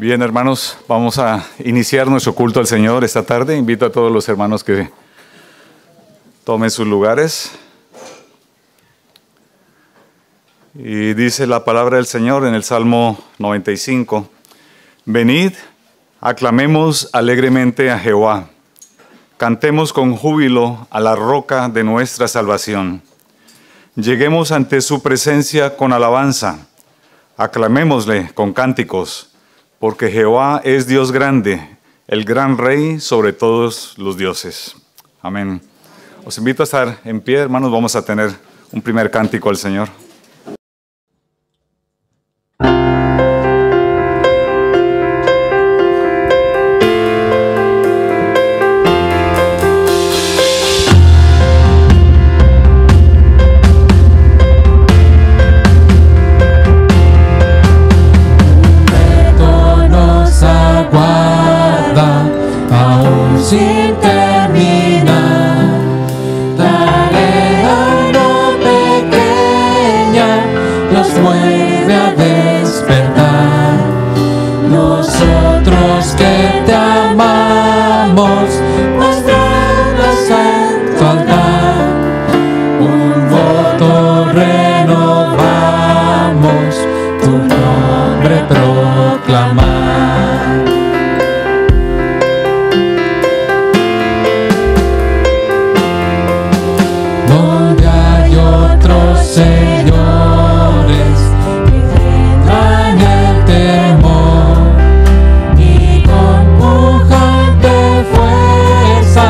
Bien, hermanos, vamos a iniciar nuestro culto al Señor esta tarde. Invito a todos los hermanos que tomen sus lugares. Y dice la palabra del Señor en el Salmo 95. Venid, aclamemos alegremente a Jehová. Cantemos con júbilo a la roca de nuestra salvación. Lleguemos ante su presencia con alabanza. Aclamémosle con cánticos. Porque Jehová es Dios grande, el gran Rey sobre todos los dioses. Amén. Os invito a estar en pie, hermanos. Vamos a tener un primer cántico al Señor. Sin terminar, tarea no pequeña nos mueve a despertar. Nosotros que te amamos, mostrarnos en tu altar. Un voto renovamos, tu nombre proclamar. Señores, que tendrán el temor y con pujante fuerza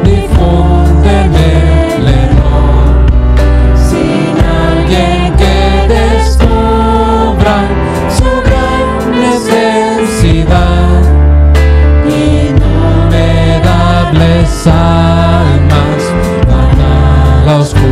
difunden el error. Sin alguien que descubra su gran necesidad, innumerables almas van a la oscuridad.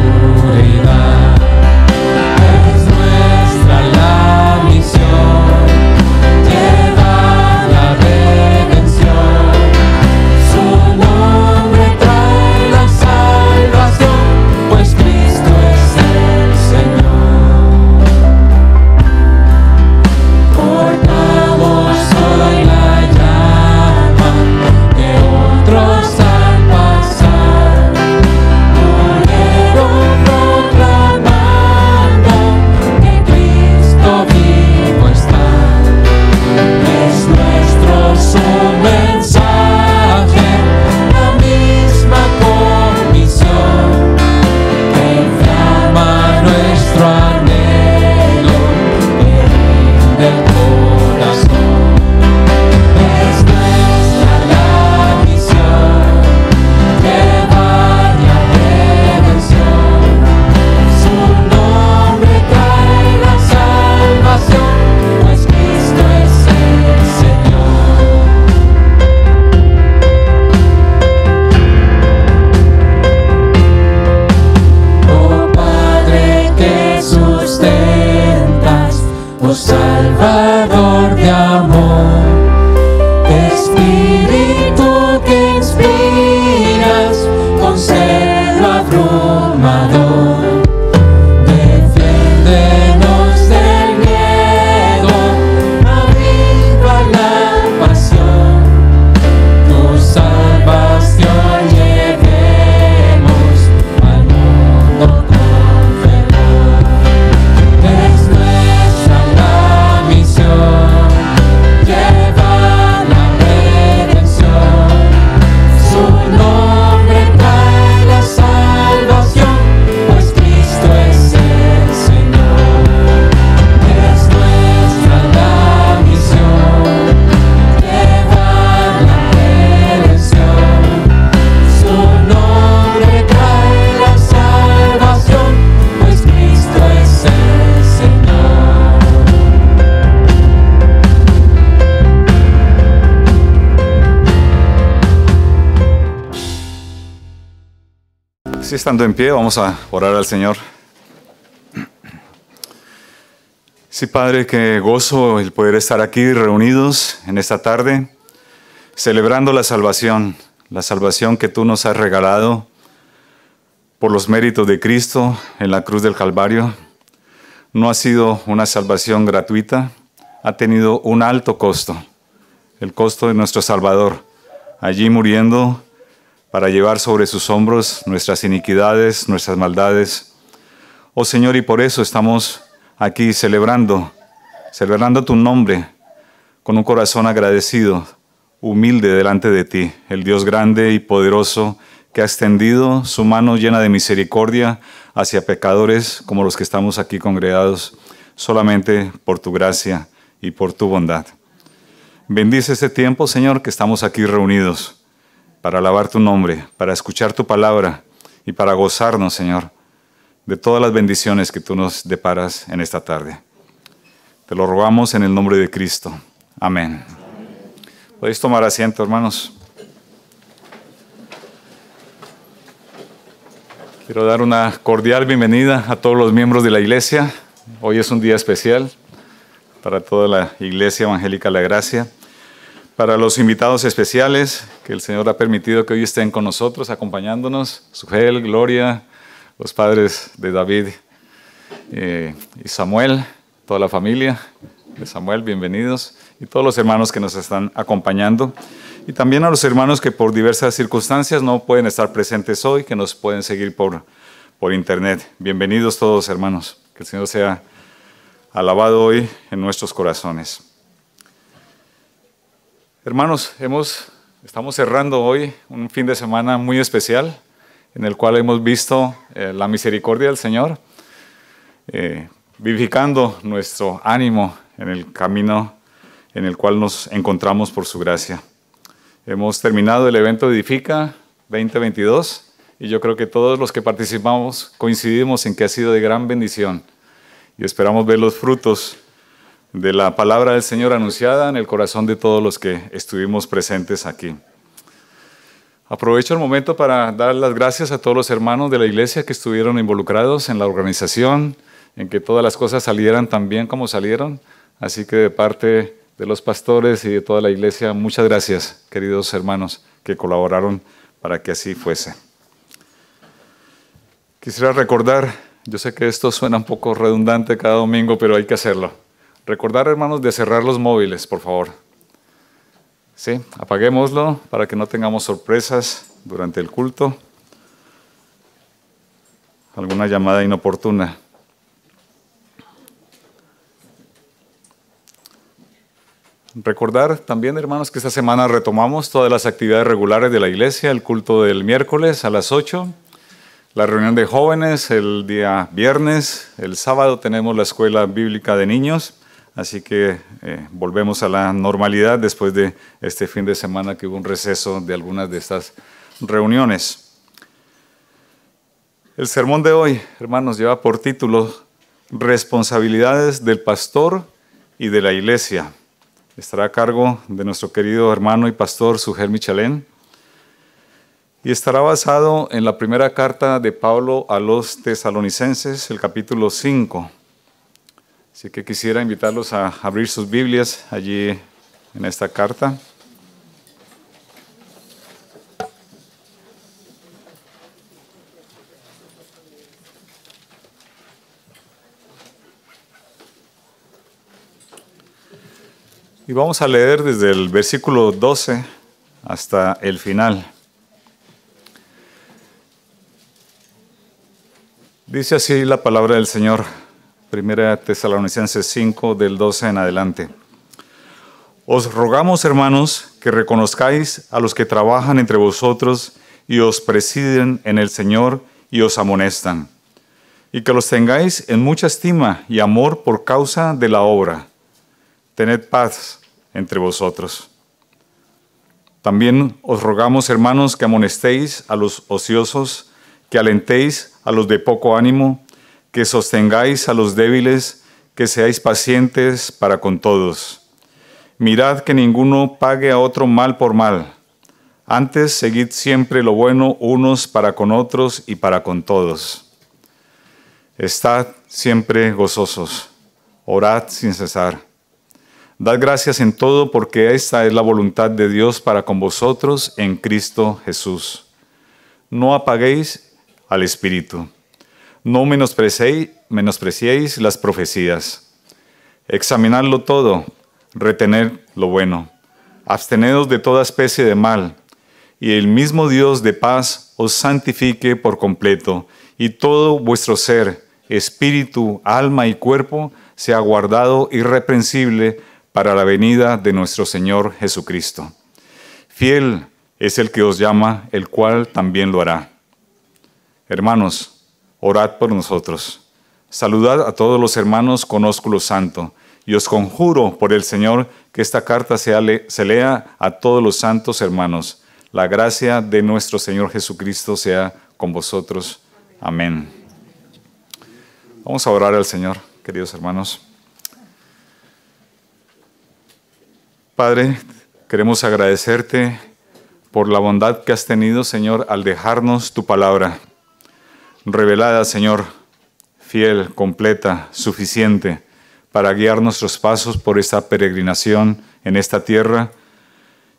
Salvador de amor, Espíritu que inspiras con celo abrumador, defiéndenos del miedo, aviva la pasión, tu salvación llevemos al mundo con fervor. Es nuestra la misión, llevar la redención, su nombre trae la salvación, pues Cristo es el Señor. Es nuestra la misión, llevar la redención, su nombre trae la salvación, pues Cristo es el Señor. Así estando en pie, vamos a orar al Señor. Sí, Padre, qué gozo el poder estar aquí reunidos en esta tarde, celebrando la salvación que tú nos has regalado por los méritos de Cristo en la cruz del Calvario. No ha sido una salvación gratuita, ha tenido un alto costo. el costo de nuestro Salvador, allí muriendo para llevar sobre sus hombros nuestras iniquidades, nuestras maldades. Oh Señor, y por eso estamos aquí celebrando tu nombre con un corazón agradecido, humilde delante de ti, el Dios grande y poderoso que ha extendido su mano llena de misericordia hacia pecadores como los que estamos aquí congregados, solamente por tu gracia y por tu bondad. Bendice este tiempo, Señor, que estamos aquí reunidos para alabar tu nombre, para escuchar tu palabra y para gozarnos, Señor, de todas las bendiciones que tú nos deparas en esta tarde. Te lo rogamos en el nombre de Cristo. Amén. Podéis tomar asiento, hermanos. Quiero dar una cordial bienvenida a todos los miembros de la iglesia. Hoy es un día especial para toda la Iglesia Evangélica La Gracia. Para los invitados especiales que el Señor ha permitido que hoy estén con nosotros, acompañándonos, Sugel, Gloria, los padres de David y Samuel, toda la familia de Samuel, bienvenidos, y todos los hermanos que nos están acompañando, y también a los hermanos que por diversas circunstancias no pueden estar presentes hoy, que nos pueden seguir por internet. Bienvenidos todos, hermanos, que el Señor sea alabado hoy en nuestros corazones. Hermanos, estamos cerrando hoy un fin de semana muy especial en el cual hemos visto la misericordia del Señor, vivificando nuestro ánimo en el camino en el cual nos encontramos por su gracia. Hemos terminado el evento Edifica 2022 y yo creo que todos los que participamos coincidimos en que ha sido de gran bendición y esperamos ver los frutos de la palabra del Señor anunciada en el corazón de todos los que estuvimos presentes aquí. Aprovecho el momento para dar las gracias a todos los hermanos de la iglesia que estuvieron involucrados en la organización, en que todas las cosas salieran tan bien como salieron. Así que de parte de los pastores y de toda la iglesia, muchas gracias, queridos hermanos, que colaboraron para que así fuese. Quisiera recordar, yo sé que esto suena un poco redundante cada domingo, pero hay que hacerlo. Recordar, hermanos, de cerrar los móviles, por favor. Sí, apaguémoslo para que no tengamos sorpresas durante el culto. Alguna llamada inoportuna. Recordar también, hermanos, que esta semana retomamos todas las actividades regulares de la iglesia, el culto del miércoles a las 8, la reunión de jóvenes el día viernes, el sábado tenemos la escuela bíblica de niños. Así que volvemos a la normalidad después de este fin de semana que hubo un receso de algunas de estas reuniones. El sermón de hoy, hermanos, lleva por título Responsabilidades del pastor y de la iglesia. Estará a cargo de nuestro querido hermano y pastor Sugel Michalén y estará basado en la primera carta de Pablo a los tesalonicenses, el capítulo 5. Así que quisiera invitarlos a abrir sus Biblias allí en esta carta. Y vamos a leer desde el versículo 12 hasta el final. Dice así la palabra del Señor. Primera Tesalonicenses 5, del 12 en adelante. Os rogamos, hermanos, que reconozcáis a los que trabajan entre vosotros y os presiden en el Señor y os amonestan, y que los tengáis en mucha estima y amor por causa de la obra. Tened paz entre vosotros. También os rogamos, hermanos, que amonestéis a los ociosos, que alentéis a los de poco ánimo, que sostengáis a los débiles, que seáis pacientes para con todos. Mirad que ninguno pague a otro mal por mal. Antes, seguid siempre lo bueno unos para con otros y para con todos. Estad siempre gozosos. Orad sin cesar. Dad gracias en todo, porque esta es la voluntad de Dios para con vosotros en Cristo Jesús. No apaguéis al Espíritu. No menospreciéis las profecías. Examinadlo todo, retened lo bueno. absteneos de toda especie de mal, y el mismo Dios de paz os santifique por completo, y todo vuestro ser, espíritu, alma y cuerpo, sea guardado irreprensible para la venida de nuestro Señor Jesucristo. Fiel es el que os llama, el cual también lo hará. Hermanos, orad por nosotros. Saludad a todos los hermanos con ósculo santo, y os conjuro por el Señor que esta carta se lea a todos los santos hermanos. La gracia de nuestro Señor Jesucristo sea con vosotros. Amén. Vamos a orar al Señor, queridos hermanos. Padre, queremos agradecerte por la bondad que has tenido, Señor, al dejarnos tu palabra revelada, Señor, fiel, completa, suficiente, para guiar nuestros pasos por esta peregrinación en esta tierra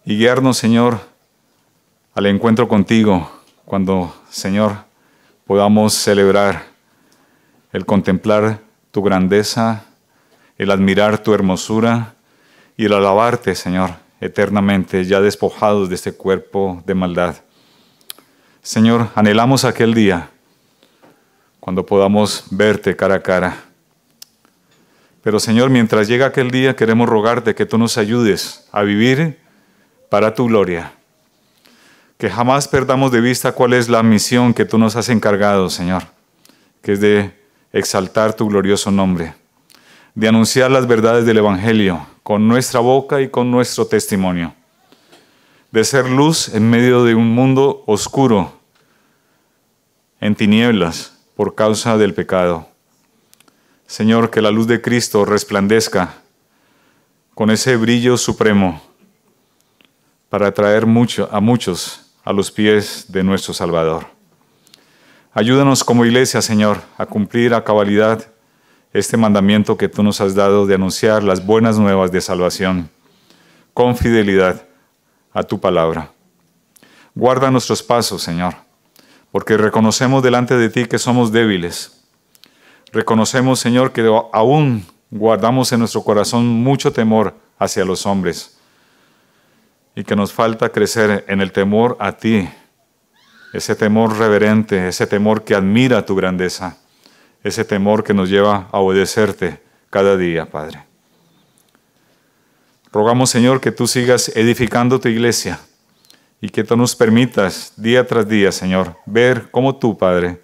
y guiarnos, Señor, al encuentro contigo, cuando, Señor, podamos celebrar el contemplar tu grandeza, el admirar tu hermosura y el alabarte, Señor, eternamente, ya despojados de este cuerpo de maldad. Señor, anhelamos aquel día cuando podamos verte cara a cara. Pero, Señor, mientras llega aquel día, queremos rogarte que tú nos ayudes a vivir para tu gloria. Que jamás perdamos de vista cuál es la misión que tú nos has encargado, Señor, que es de exaltar tu glorioso nombre, de anunciar las verdades del Evangelio con nuestra boca y con nuestro testimonio, de ser luz en medio de un mundo oscuro, en tinieblas por causa del pecado. Señor, que la luz de Cristo resplandezca con ese brillo supremo para atraer a muchos a los pies de nuestro Salvador. Ayúdanos como iglesia, Señor, a cumplir a cabalidad este mandamiento que tú nos has dado de anunciar las buenas nuevas de salvación con fidelidad a tu palabra. Guarda nuestros pasos, Señor, porque reconocemos delante de ti que somos débiles. Reconocemos, Señor, que aún guardamos en nuestro corazón mucho temor hacia los hombres y que nos falta crecer en el temor a ti, ese temor reverente, ese temor que admira tu grandeza, ese temor que nos lleva a obedecerte cada día, Padre. Rogamos, Señor, que tú sigas edificando tu iglesia y que tú nos permitas día tras día, Señor, ver cómo tú, Padre,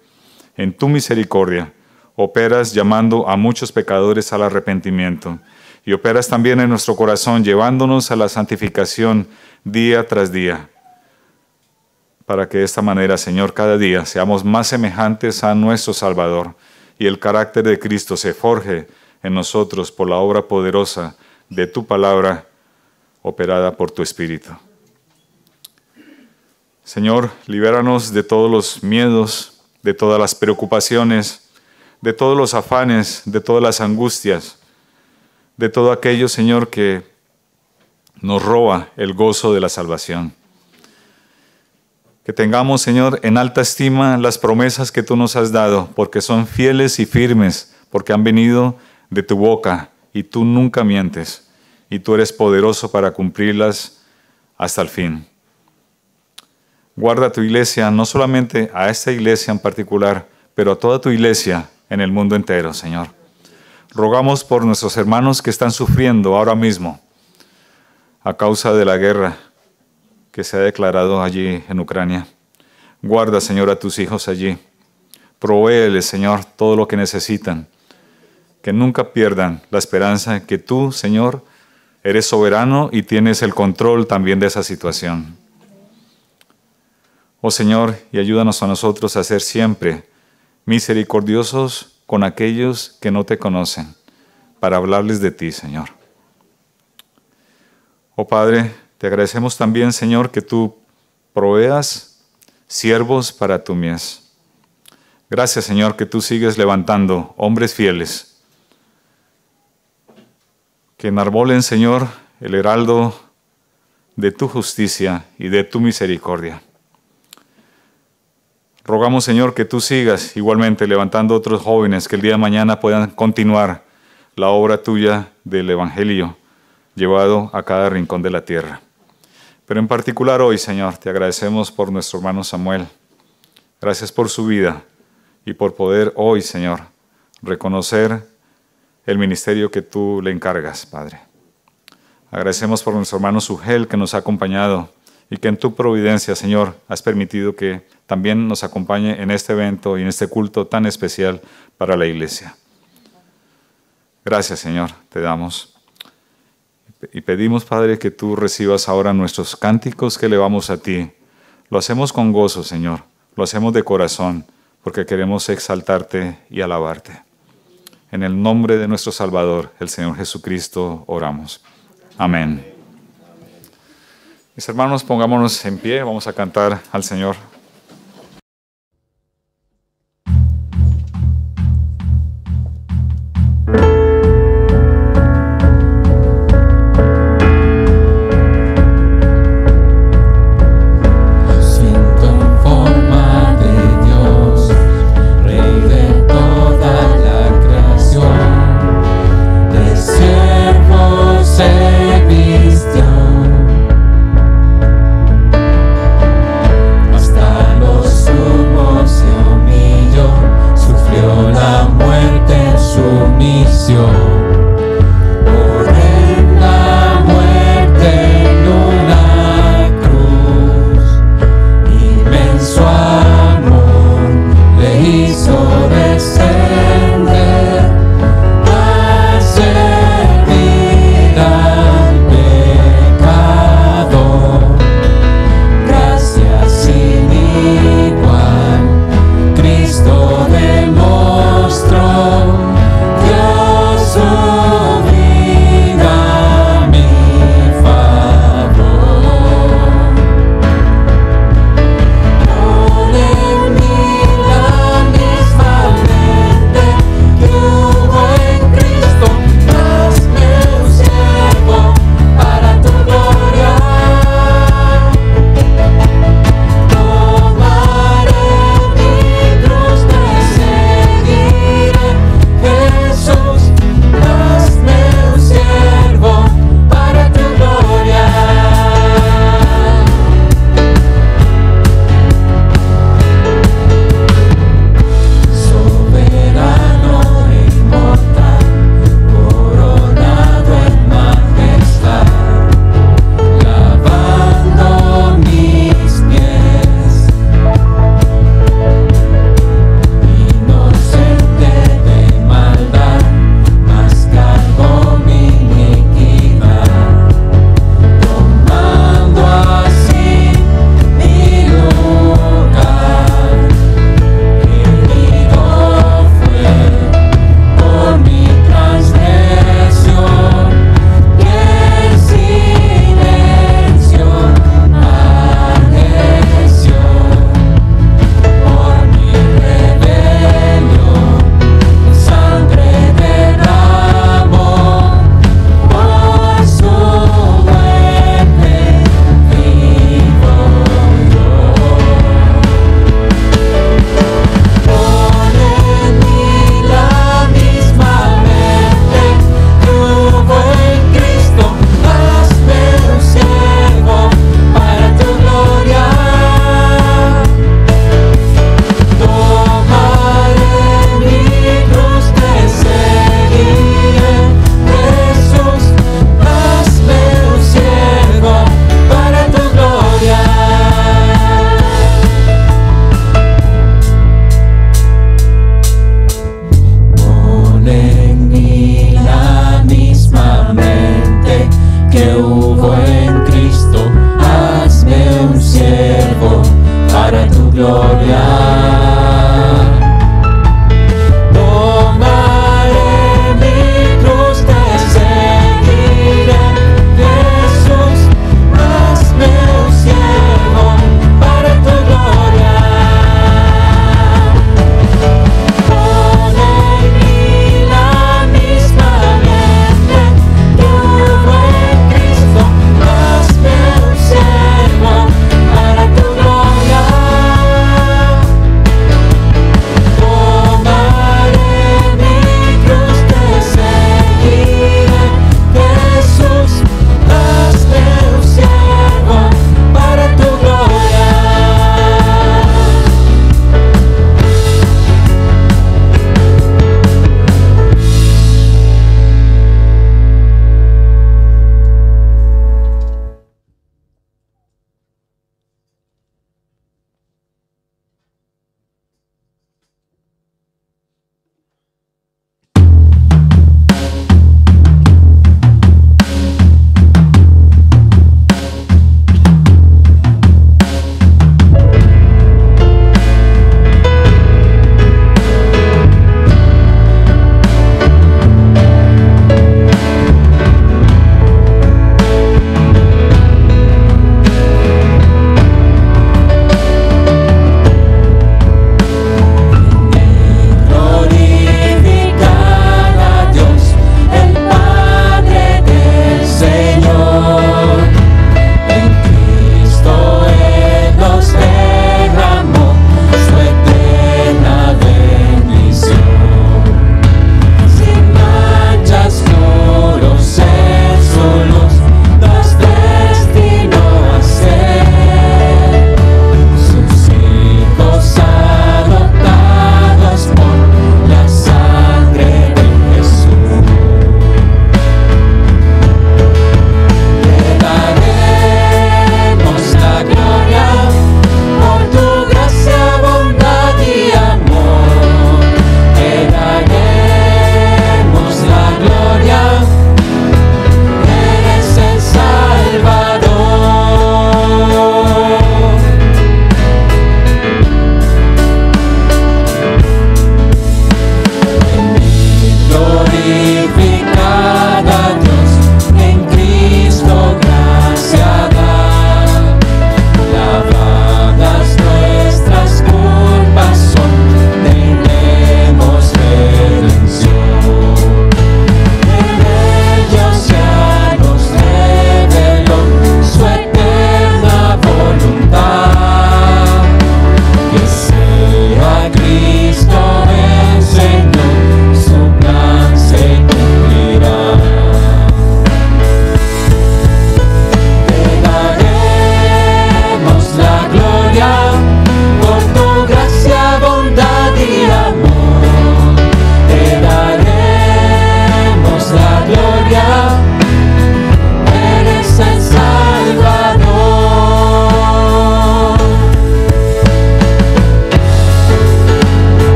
en tu misericordia, operas llamando a muchos pecadores al arrepentimiento y operas también en nuestro corazón llevándonos a la santificación día tras día, para que de esta manera, Señor, cada día seamos más semejantes a nuestro Salvador y el carácter de Cristo se forje en nosotros por la obra poderosa de tu palabra operada por tu Espíritu. Señor, libéranos de todos los miedos, de todas las preocupaciones, de todos los afanes, de todas las angustias, de todo aquello, Señor, que nos roba el gozo de la salvación. Que tengamos, Señor, en alta estima las promesas que tú nos has dado, porque son fieles y firmes, porque han venido de tu boca, y tú nunca mientes, y tú eres poderoso para cumplirlas hasta el fin. Guarda tu iglesia, no solamente a esta iglesia en particular, pero a toda tu iglesia en el mundo entero, Señor. Rogamos por nuestros hermanos que están sufriendo ahora mismo a causa de la guerra que se ha declarado allí en Ucrania. Guarda, Señor, a tus hijos allí. Provéeles, Señor, todo lo que necesitan. Que nunca pierdan la esperanza que tú, Señor, eres soberano y tienes el control también de esa situación. Oh Señor, y ayúdanos a nosotros a ser siempre misericordiosos con aquellos que no te conocen, para hablarles de ti, Señor. Oh Padre, te agradecemos también, Señor, que tú proveas siervos para tu mies. Gracias, Señor, que tú sigues levantando hombres fieles, que enarbolen, Señor, el heraldo de tu justicia y de tu misericordia. Rogamos, Señor, que tú sigas igualmente levantando otros jóvenes que el día de mañana puedan continuar la obra tuya del Evangelio llevado a cada rincón de la tierra. Pero en particular hoy, Señor, te agradecemos por nuestro hermano Samuel. Gracias por su vida y por poder hoy, Señor, reconocer el ministerio que tú le encargas, Padre. Agradecemos por nuestro hermano Sugel que nos ha acompañado y que en tu providencia, Señor, has permitido que también nos acompañe en este evento y en este culto tan especial para la iglesia. Gracias, Señor, te damos. Y pedimos, Padre, que tú recibas ahora nuestros cánticos que elevamos a ti. Lo hacemos con gozo, Señor. Lo hacemos de corazón, porque queremos exaltarte y alabarte. En el nombre de nuestro Salvador, el Señor Jesucristo, oramos. Amén. Mis hermanos, pongámonos en pie. Vamos a cantar al Señor.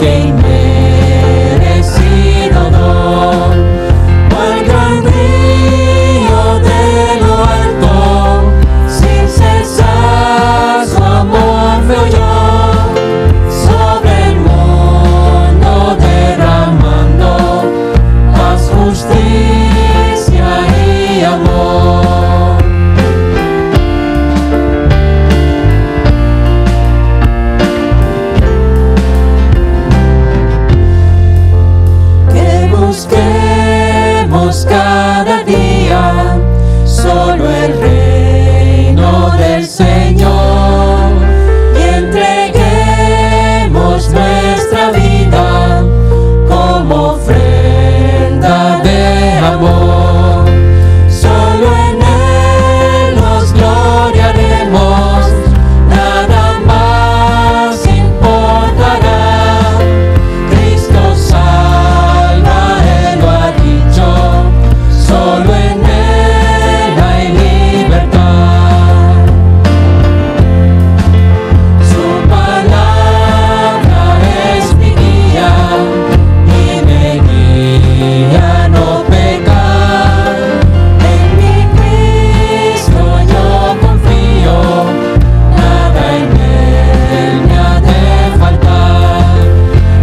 qué inmerecido don, cual gran río de lo alto, sin cesar su amor fluyó sobre el mundo, derramando paz, justicia y amor. Que busquemos cada día solo el reino del Señor y entreguemos nuestra vida como ofrenda de amor. Solo en Él nos gloriaremos, nada más importará. Cristo salva, Él lo ha dicho, solo en Él hay libertad. Su palabra es mi guía y me guía a no pecar. En mi Cristo yo confío, nada en Él me ha de faltar.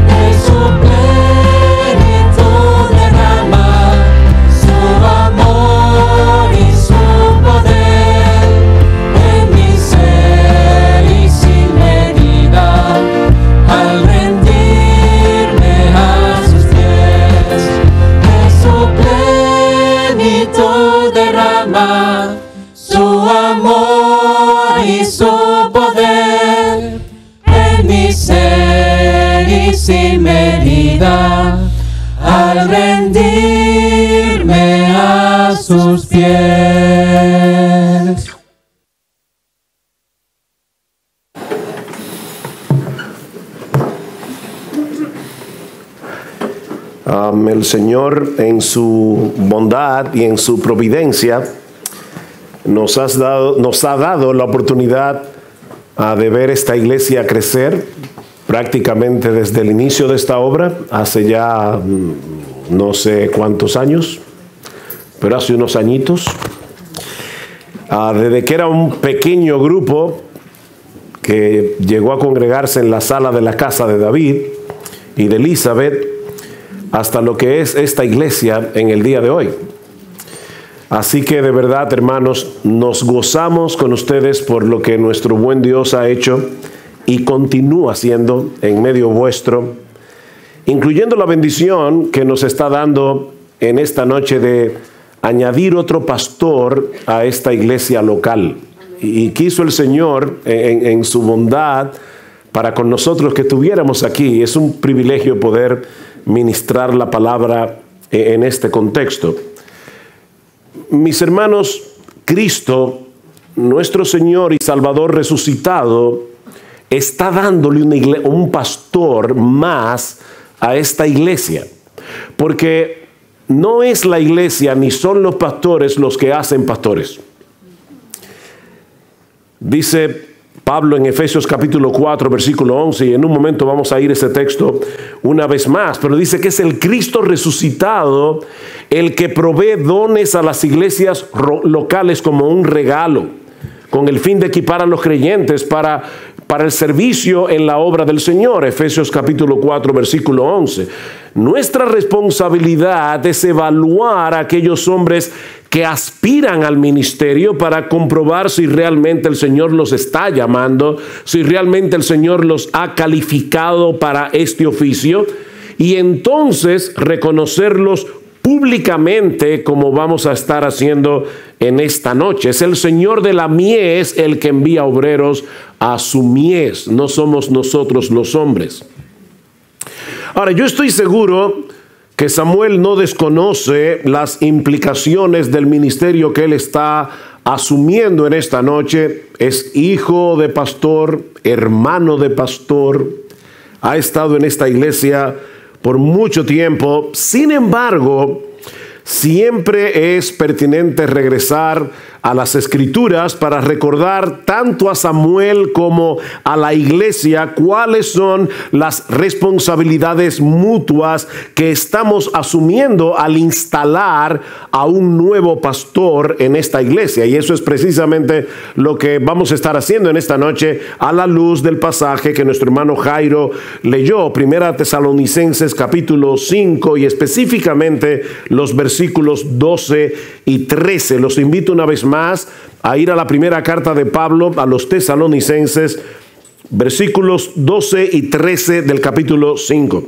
De su plenitud derrama su amor y su poder en mi ser y sin medida, al rendirme a sus pies. De su plenitud derrama su amor y su poder en mi ser y sin medida, al rendirme a sus pies. El Señor, en su bondad y en su providencia, nos ha dado la oportunidad de ver esta iglesia crecer prácticamente desde el inicio de esta obra, hace ya no sé cuántos años, pero hace unos añitos. Desde que era un pequeño grupo que llegó a congregarse en la sala de la casa de David y de Elizabeth, hasta lo que es esta iglesia en el día de hoy. Así que de verdad, hermanos, nos gozamos con ustedes por lo que nuestro buen Dios ha hecho y continúa haciendo en medio vuestro, incluyendo la bendición que nos está dando en esta noche de añadir otro pastor a esta iglesia local. Y quiso el Señor en su bondad para con nosotros que estuviéramos aquí. Es un privilegio poder ministrar la palabra en este contexto. Mis hermanos, Cristo, nuestro Señor y Salvador resucitado, está dándole un pastor más a esta iglesia. Porque no es la iglesia ni son los pastores los que hacen pastores. Dice Pablo en Efesios capítulo 4, versículo 11, y en un momento vamos a ir a ese texto una vez más, pero dice que es el Cristo resucitado el que provee dones a las iglesias locales como un regalo, con el fin de equipar a los creyentes para el servicio en la obra del Señor. Efesios capítulo 4, versículo 11. Nuestra responsabilidad es evaluar a aquellos hombres que aspiran al ministerio para comprobar si realmente el Señor los está llamando, si realmente el Señor los ha calificado para este oficio, y entonces reconocerlos públicamente, como vamos a estar haciendo en esta noche. Es el Señor de la mies el que envía obreros a su mies, no somos nosotros los hombres. Ahora, yo estoy seguro que Samuel no desconoce las implicaciones del ministerio que él está asumiendo en esta noche. Es hijo de pastor, hermano de pastor, ha estado en esta iglesia por mucho tiempo. Sin embargo, siempre es pertinente regresar a las Escrituras para recordar tanto a Samuel como a la iglesia cuáles son las responsabilidades mutuas que estamos asumiendo al instalar a un nuevo pastor en esta iglesia. Y eso es precisamente lo que vamos a estar haciendo en esta noche a la luz del pasaje que nuestro hermano Jairo leyó, 1 Tesalonicenses capítulo 5 y específicamente los versículos 12 y 13. Los invito una vez más a ir a la primera carta de Pablo a los Tesalonicenses, versículos 12 y 13 del capítulo 5.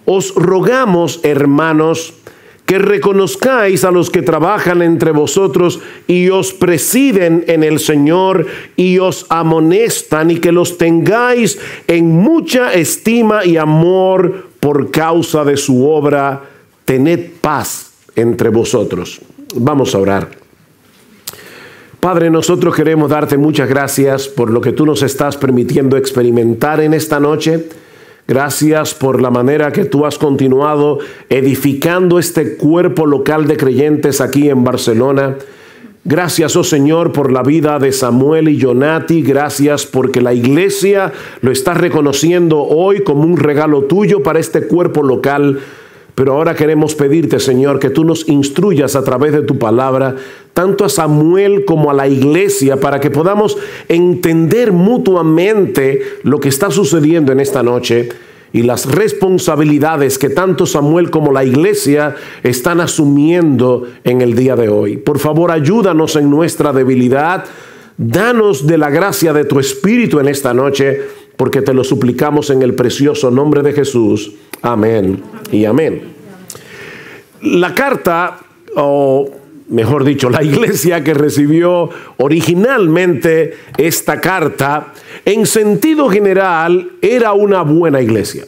Os rogamos, hermanos, que reconozcáis a los que trabajan entre vosotros y os presiden en el Señor y os amonestan, y que los tengáis en mucha estima y amor por causa de su obra. Tened paz entre vosotros. Vamos a orar. Padre, nosotros queremos darte muchas gracias por lo que tú nos estás permitiendo experimentar en esta noche. Gracias por la manera que tú has continuado edificando este cuerpo local de creyentes aquí en Barcelona. Gracias, oh Señor, por la vida de Samuel y Jonati. Gracias porque la iglesia lo está reconociendo hoy como un regalo tuyo para este cuerpo local. Pero ahora queremos pedirte, Señor, que tú nos instruyas a través de tu palabra, tanto a Samuel como a la iglesia, para que podamos entender mutuamente lo que está sucediendo en esta noche y las responsabilidades que tanto Samuel como la iglesia están asumiendo en el día de hoy. Por favor, ayúdanos en nuestra debilidad. Danos de la gracia de tu Espíritu en esta noche, porque te lo suplicamos en el precioso nombre de Jesús. Amén y amén. La carta, o mejor dicho, la iglesia que recibió originalmente esta carta, en sentido general, era una buena iglesia.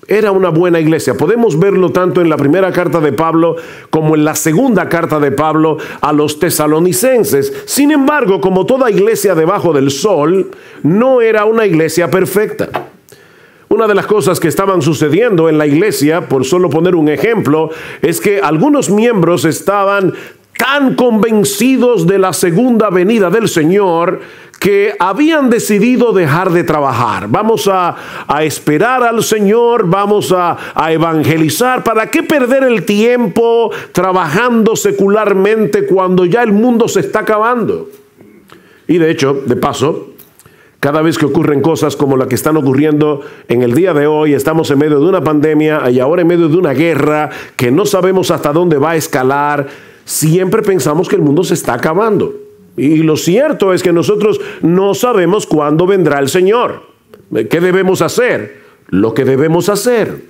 Era una buena iglesia. Podemos verlo tanto en la primera carta de Pablo como en la segunda carta de Pablo a los tesalonicenses. Sin embargo, como toda iglesia debajo del sol, no era una iglesia perfecta. Una de las cosas que estaban sucediendo en la iglesia, por solo poner un ejemplo, es que algunos miembros estaban tan convencidos de la segunda venida del Señor que habían decidido dejar de trabajar. Vamos a esperar al Señor, vamos a evangelizar. ¿Para qué perder el tiempo trabajando secularmente cuando ya el mundo se está acabando? Y de hecho, de paso, cada vez que ocurren cosas como la que están ocurriendo en el día de hoy, estamos en medio de una pandemia y ahora en medio de una guerra que no sabemos hasta dónde va a escalar, siempre pensamos que el mundo se está acabando. Y lo cierto es que nosotros no sabemos cuándo vendrá el Señor. ¿Qué debemos hacer? Lo que debemos hacer.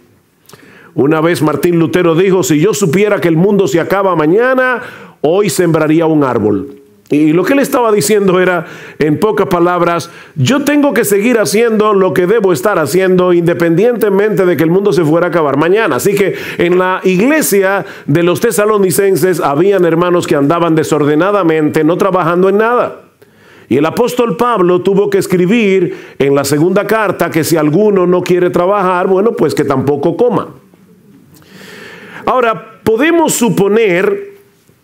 Una vez Martín Lutero dijo, si yo supiera que el mundo se acaba mañana, hoy sembraría un árbol. Y lo que él estaba diciendo era, en pocas palabras, yo tengo que seguir haciendo lo que debo estar haciendo independientemente de que el mundo se fuera a acabar mañana. Así que en la iglesia de los tesalonicenses habían hermanos que andaban desordenadamente, no trabajando en nada. Y el apóstol Pablo tuvo que escribir en la segunda carta que si alguno no quiere trabajar, bueno, pues que tampoco coma. Ahora, podemos suponer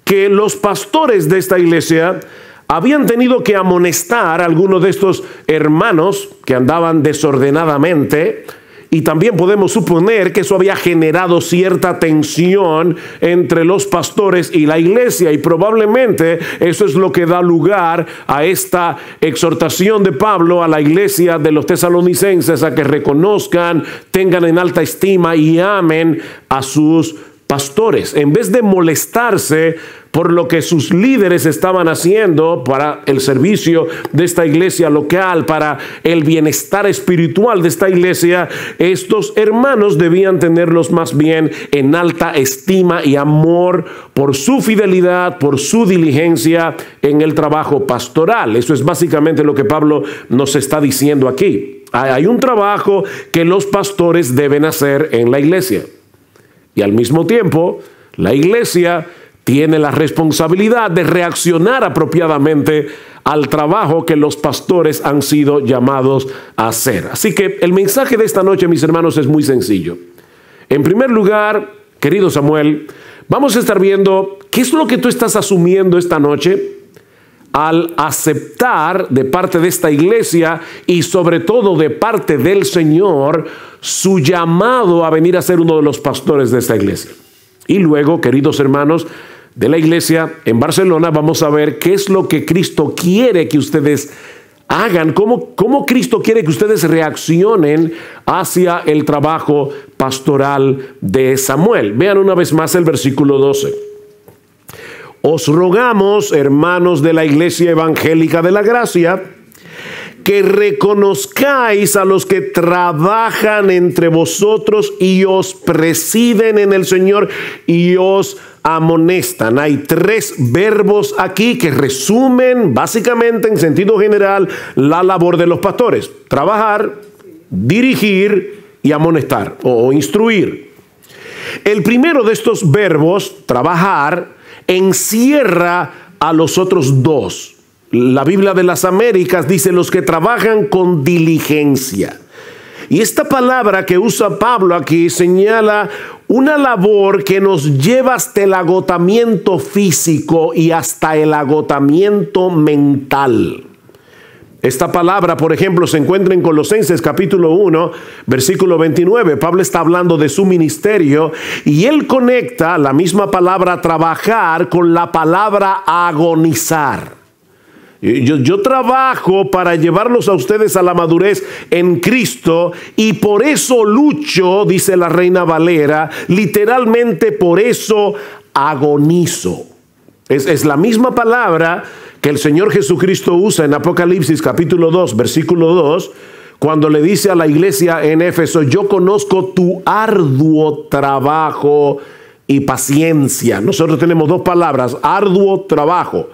que los pastores de esta iglesia habían tenido que amonestar a algunos de estos hermanos que andaban desordenadamente, y también podemos suponer que eso había generado cierta tensión entre los pastores y la iglesia, y probablemente eso es lo que da lugar a esta exhortación de Pablo a la iglesia de los tesalonicenses a que reconozcan, tengan en alta estima y amen a sus pastores, en vez de molestarse por lo que sus líderes estaban haciendo para el servicio de esta iglesia local, para el bienestar espiritual de esta iglesia. Estos hermanos debían tenerlos más bien en alta estima y amor por su fidelidad, por su diligencia en el trabajo pastoral. Eso es básicamente lo que Pablo nos está diciendo aquí. Hay un trabajo que los pastores deben hacer en la iglesia. Y al mismo tiempo, la iglesia tiene la responsabilidad de reaccionar apropiadamente al trabajo que los pastores han sido llamados a hacer. Así que el mensaje de esta noche, mis hermanos, es muy sencillo. En primer lugar, querido Samuel, Vamos a estar viendo qué es lo que tú estás asumiendo esta noche al aceptar de parte de esta iglesia y sobre todo de parte del Señor su llamado a venir a ser uno de los pastores de esta iglesia. Y luego, queridos hermanos de la iglesia en Barcelona, vamos a ver qué es lo que Cristo quiere que ustedes hagan, cómo Cristo quiere que ustedes reaccionen hacia el trabajo pastoral de Samuel. Vean una vez más el versículo 12. Os rogamos, hermanos de la Iglesia Evangélica de la Gracia, que reconozcáis a los que trabajan entre vosotros y os presiden en el Señor y os amonestan. Hay 3 verbos aquí que resumen básicamente en sentido general la labor de los pastores: trabajar, dirigir y amonestar o instruir. El primero de estos verbos, trabajar, encierra a los otros 2. La Biblia de las Américas dice los que trabajan con diligencia. Y esta palabra que usa Pablo aquí señala una labor que nos lleva hasta el agotamiento físico y hasta el agotamiento mental. Esta palabra, por ejemplo, se encuentra en Colosenses capítulo 1, versículo 29. Pablo está hablando de su ministerio y él conecta la misma palabra trabajar con la palabra agonizar. Yo trabajo para llevarlos a ustedes a la madurez en Cristo y por eso lucho, dice la Reina Valera, literalmente por eso agonizo. Es la misma palabra que el Señor Jesucristo usa en Apocalipsis capítulo 2, versículo 2, cuando le dice a la iglesia en Éfeso: yo conozco tu arduo trabajo y paciencia. Nosotros tenemos 2 palabras, arduo trabajo,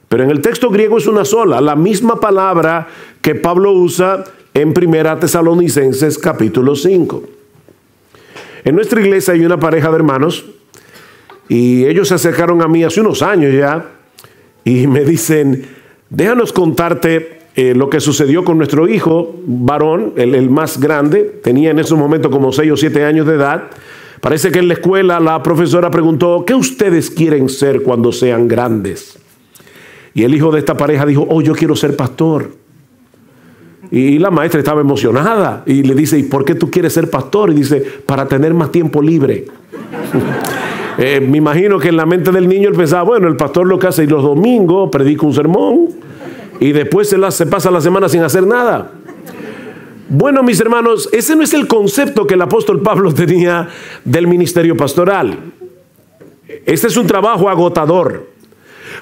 pero en el texto griego es una sola, la misma palabra que Pablo usa en 1 Tesalonicenses capítulo 5. En nuestra iglesia hay una pareja de hermanos y ellos se acercaron a mí hace unos años ya y me dicen: déjanos contarte lo que sucedió con nuestro hijo varón, el más grande, tenía en ese momento como 6 o 7 años de edad. Parece que en la escuela la profesora preguntó: ¿qué ustedes quieren ser cuando sean grandes? Y el hijo de esta pareja dijo: oh, yo quiero ser pastor. Y la maestra estaba emocionada y le dice: ¿y por qué tú quieres ser pastor? Y dice: para tener más tiempo libre. Me imagino que en la mente del niño él pensaba: bueno, el pastor lo que hace es los domingos predica un sermón y después se pasa la semana sin hacer nada. Bueno, mis hermanos, ese no es el concepto que el apóstol Pablo tenía del ministerio pastoral. Este es un trabajo agotador,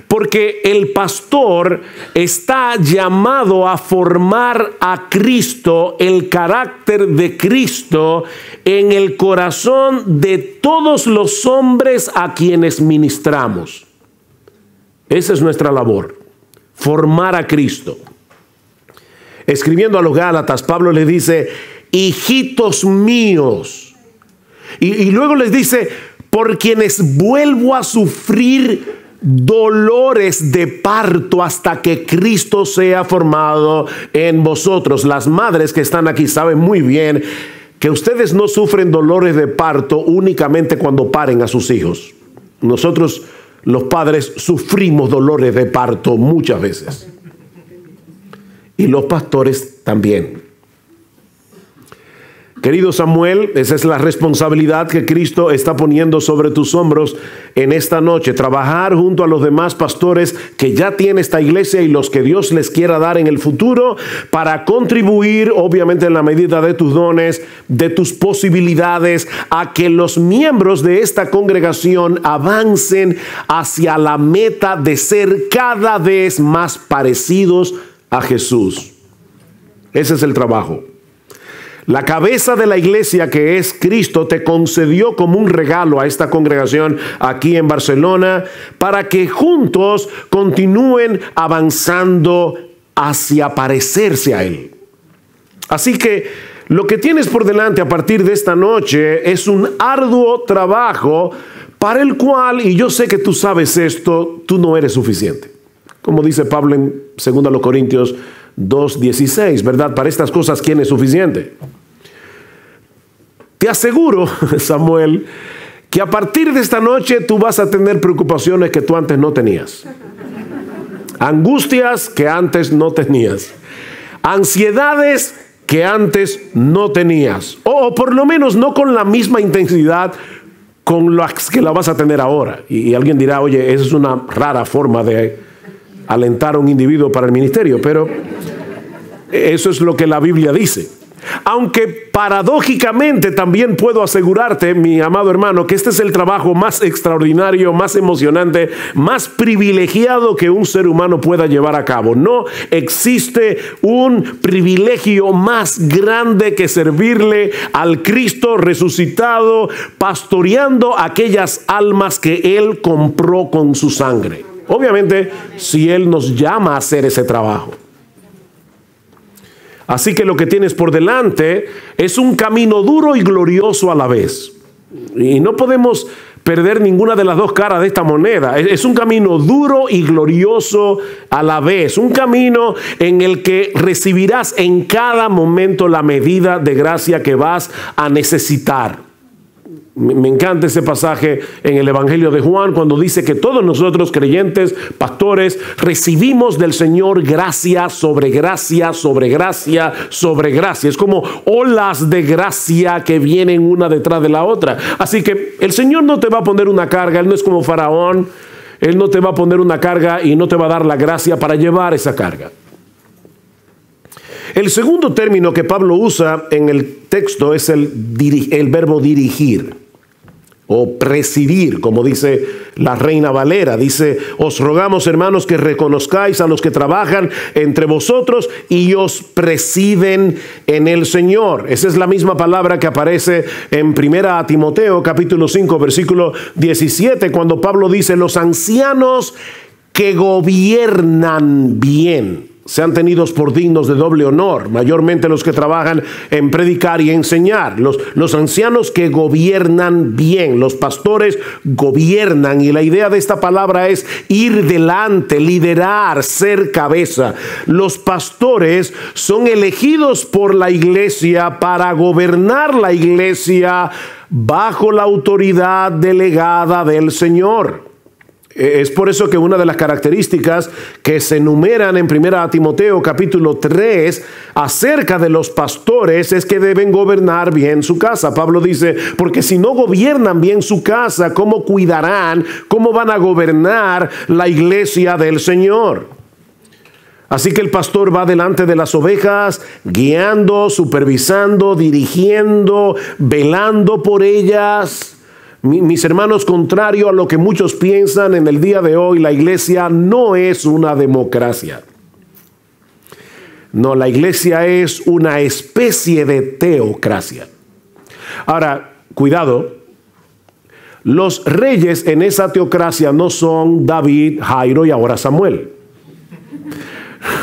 porque el pastor está llamado a formar a Cristo, el carácter de Cristo, en el corazón de todos los hombres a quienes ministramos. Esa es nuestra labor, formar a Cristo. Escribiendo a los Gálatas, Pablo les dice: hijitos míos. Y luego les dice: por quienes vuelvo a sufrir dolores de parto hasta que Cristo sea formado en vosotros. Las madres que están aquí saben muy bien que ustedes no sufren dolores de parto únicamente cuando paren a sus hijos. Nosotros, los padres, sufrimos dolores de parto muchas veces. Y los pastores también. Querido Samuel, esa es la responsabilidad que Cristo está poniendo sobre tus hombros en esta noche. Trabajar junto a los demás pastores que ya tiene esta iglesia y los que Dios les quiera dar en el futuro para contribuir, obviamente en la medida de tus dones, de tus posibilidades, a que los miembros de esta congregación avancen hacia la meta de ser cada vez más parecidos a Jesús. Ese es el trabajo. La cabeza de la iglesia, que es Cristo, te concedió como un regalo a esta congregación aquí en Barcelona para que juntos continúen avanzando hacia parecerse a Él. Así que lo que tienes por delante a partir de esta noche es un arduo trabajo para el cual, y yo sé que tú sabes esto, tú no eres suficiente. Como dice Pablo en 2 Corintios 2:16, ¿verdad? Para estas cosas, ¿quién es suficiente? Te aseguro, Samuel, que a partir de esta noche tú vas a tener preocupaciones que tú antes no tenías. Angustias que antes no tenías. Ansiedades que antes no tenías. O por lo menos no con la misma intensidad con las que la vas a tener ahora. Y alguien dirá, oye, esa es una rara forma de alentar a un individuo para el ministerio, pero eso es lo que la Biblia dice. Aunque paradójicamente también puedo asegurarte, mi amado hermano, que este es el trabajo más extraordinario, más emocionante, más privilegiado que un ser humano pueda llevar a cabo. No existe un privilegio más grande que servirle al Cristo resucitado, pastoreando aquellas almas que Él compró con su sangre. Obviamente, si Él nos llama a hacer ese trabajo. Así que lo que tienes por delante es un camino duro y glorioso a la vez. Y no podemos perder ninguna de las dos caras de esta moneda. Es un camino duro y glorioso a la vez. Un camino en el que recibirás en cada momento la medida de gracia que vas a necesitar. Me encanta ese pasaje en el Evangelio de Juan cuando dice que todos nosotros creyentes, pastores, recibimos del Señor gracia sobre gracia, sobre gracia, sobre gracia. Es como olas de gracia que vienen una detrás de la otra. Así que el Señor no te va a poner una carga, Él no es como Faraón. Él no te va a poner una carga y no te va a dar la gracia para llevar esa carga. El segundo término que Pablo usa en el texto es el verbo dirigir o presidir, como dice la Reina Valera. Dice, os rogamos, hermanos, que reconozcáis a los que trabajan entre vosotros y os presiden en el Señor. Esa es la misma palabra que aparece en 1 Timoteo capítulo 5 versículo 17, cuando Pablo dice, los ancianos que gobiernan bien sean tenidos por dignos de doble honor, mayormente los que trabajan en predicar y enseñar. Los ancianos que gobiernan bien, los pastores gobiernan, y la idea de esta palabra es ir delante, liderar, ser cabeza. Los pastores son elegidos por la iglesia para gobernar la iglesia bajo la autoridad delegada del Señor. Es por eso que una de las características que se enumeran en 1 Timoteo capítulo 3 acerca de los pastores es que deben gobernar bien su casa. Pablo dice, porque si no gobiernan bien su casa, ¿cómo cuidarán? ¿Cómo van a gobernar la iglesia del Señor? Así que el pastor va delante de las ovejas, guiando, supervisando, dirigiendo, velando por ellas. Mis hermanos, contrario a lo que muchos piensan en el día de hoy, la iglesia no es una democracia. No, la iglesia es una especie de teocracia. Ahora, cuidado, los reyes en esa teocracia no son David, Jairo y ahora Samuel.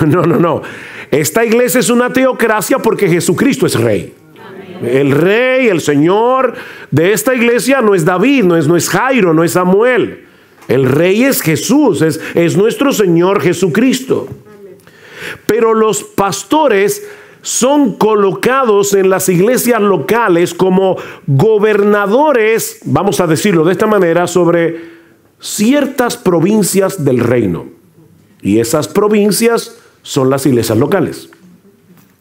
No. Esta iglesia es una teocracia porque Jesucristo es rey. El rey, el Señor de esta iglesia no es David, no es Jairo, no es Samuel. El rey es Jesús, es nuestro Señor Jesucristo. Pero los pastores son colocados en las iglesias locales como gobernadores, vamos a decirlo de esta manera, sobre ciertas provincias del reino. Y esas provincias son las iglesias locales.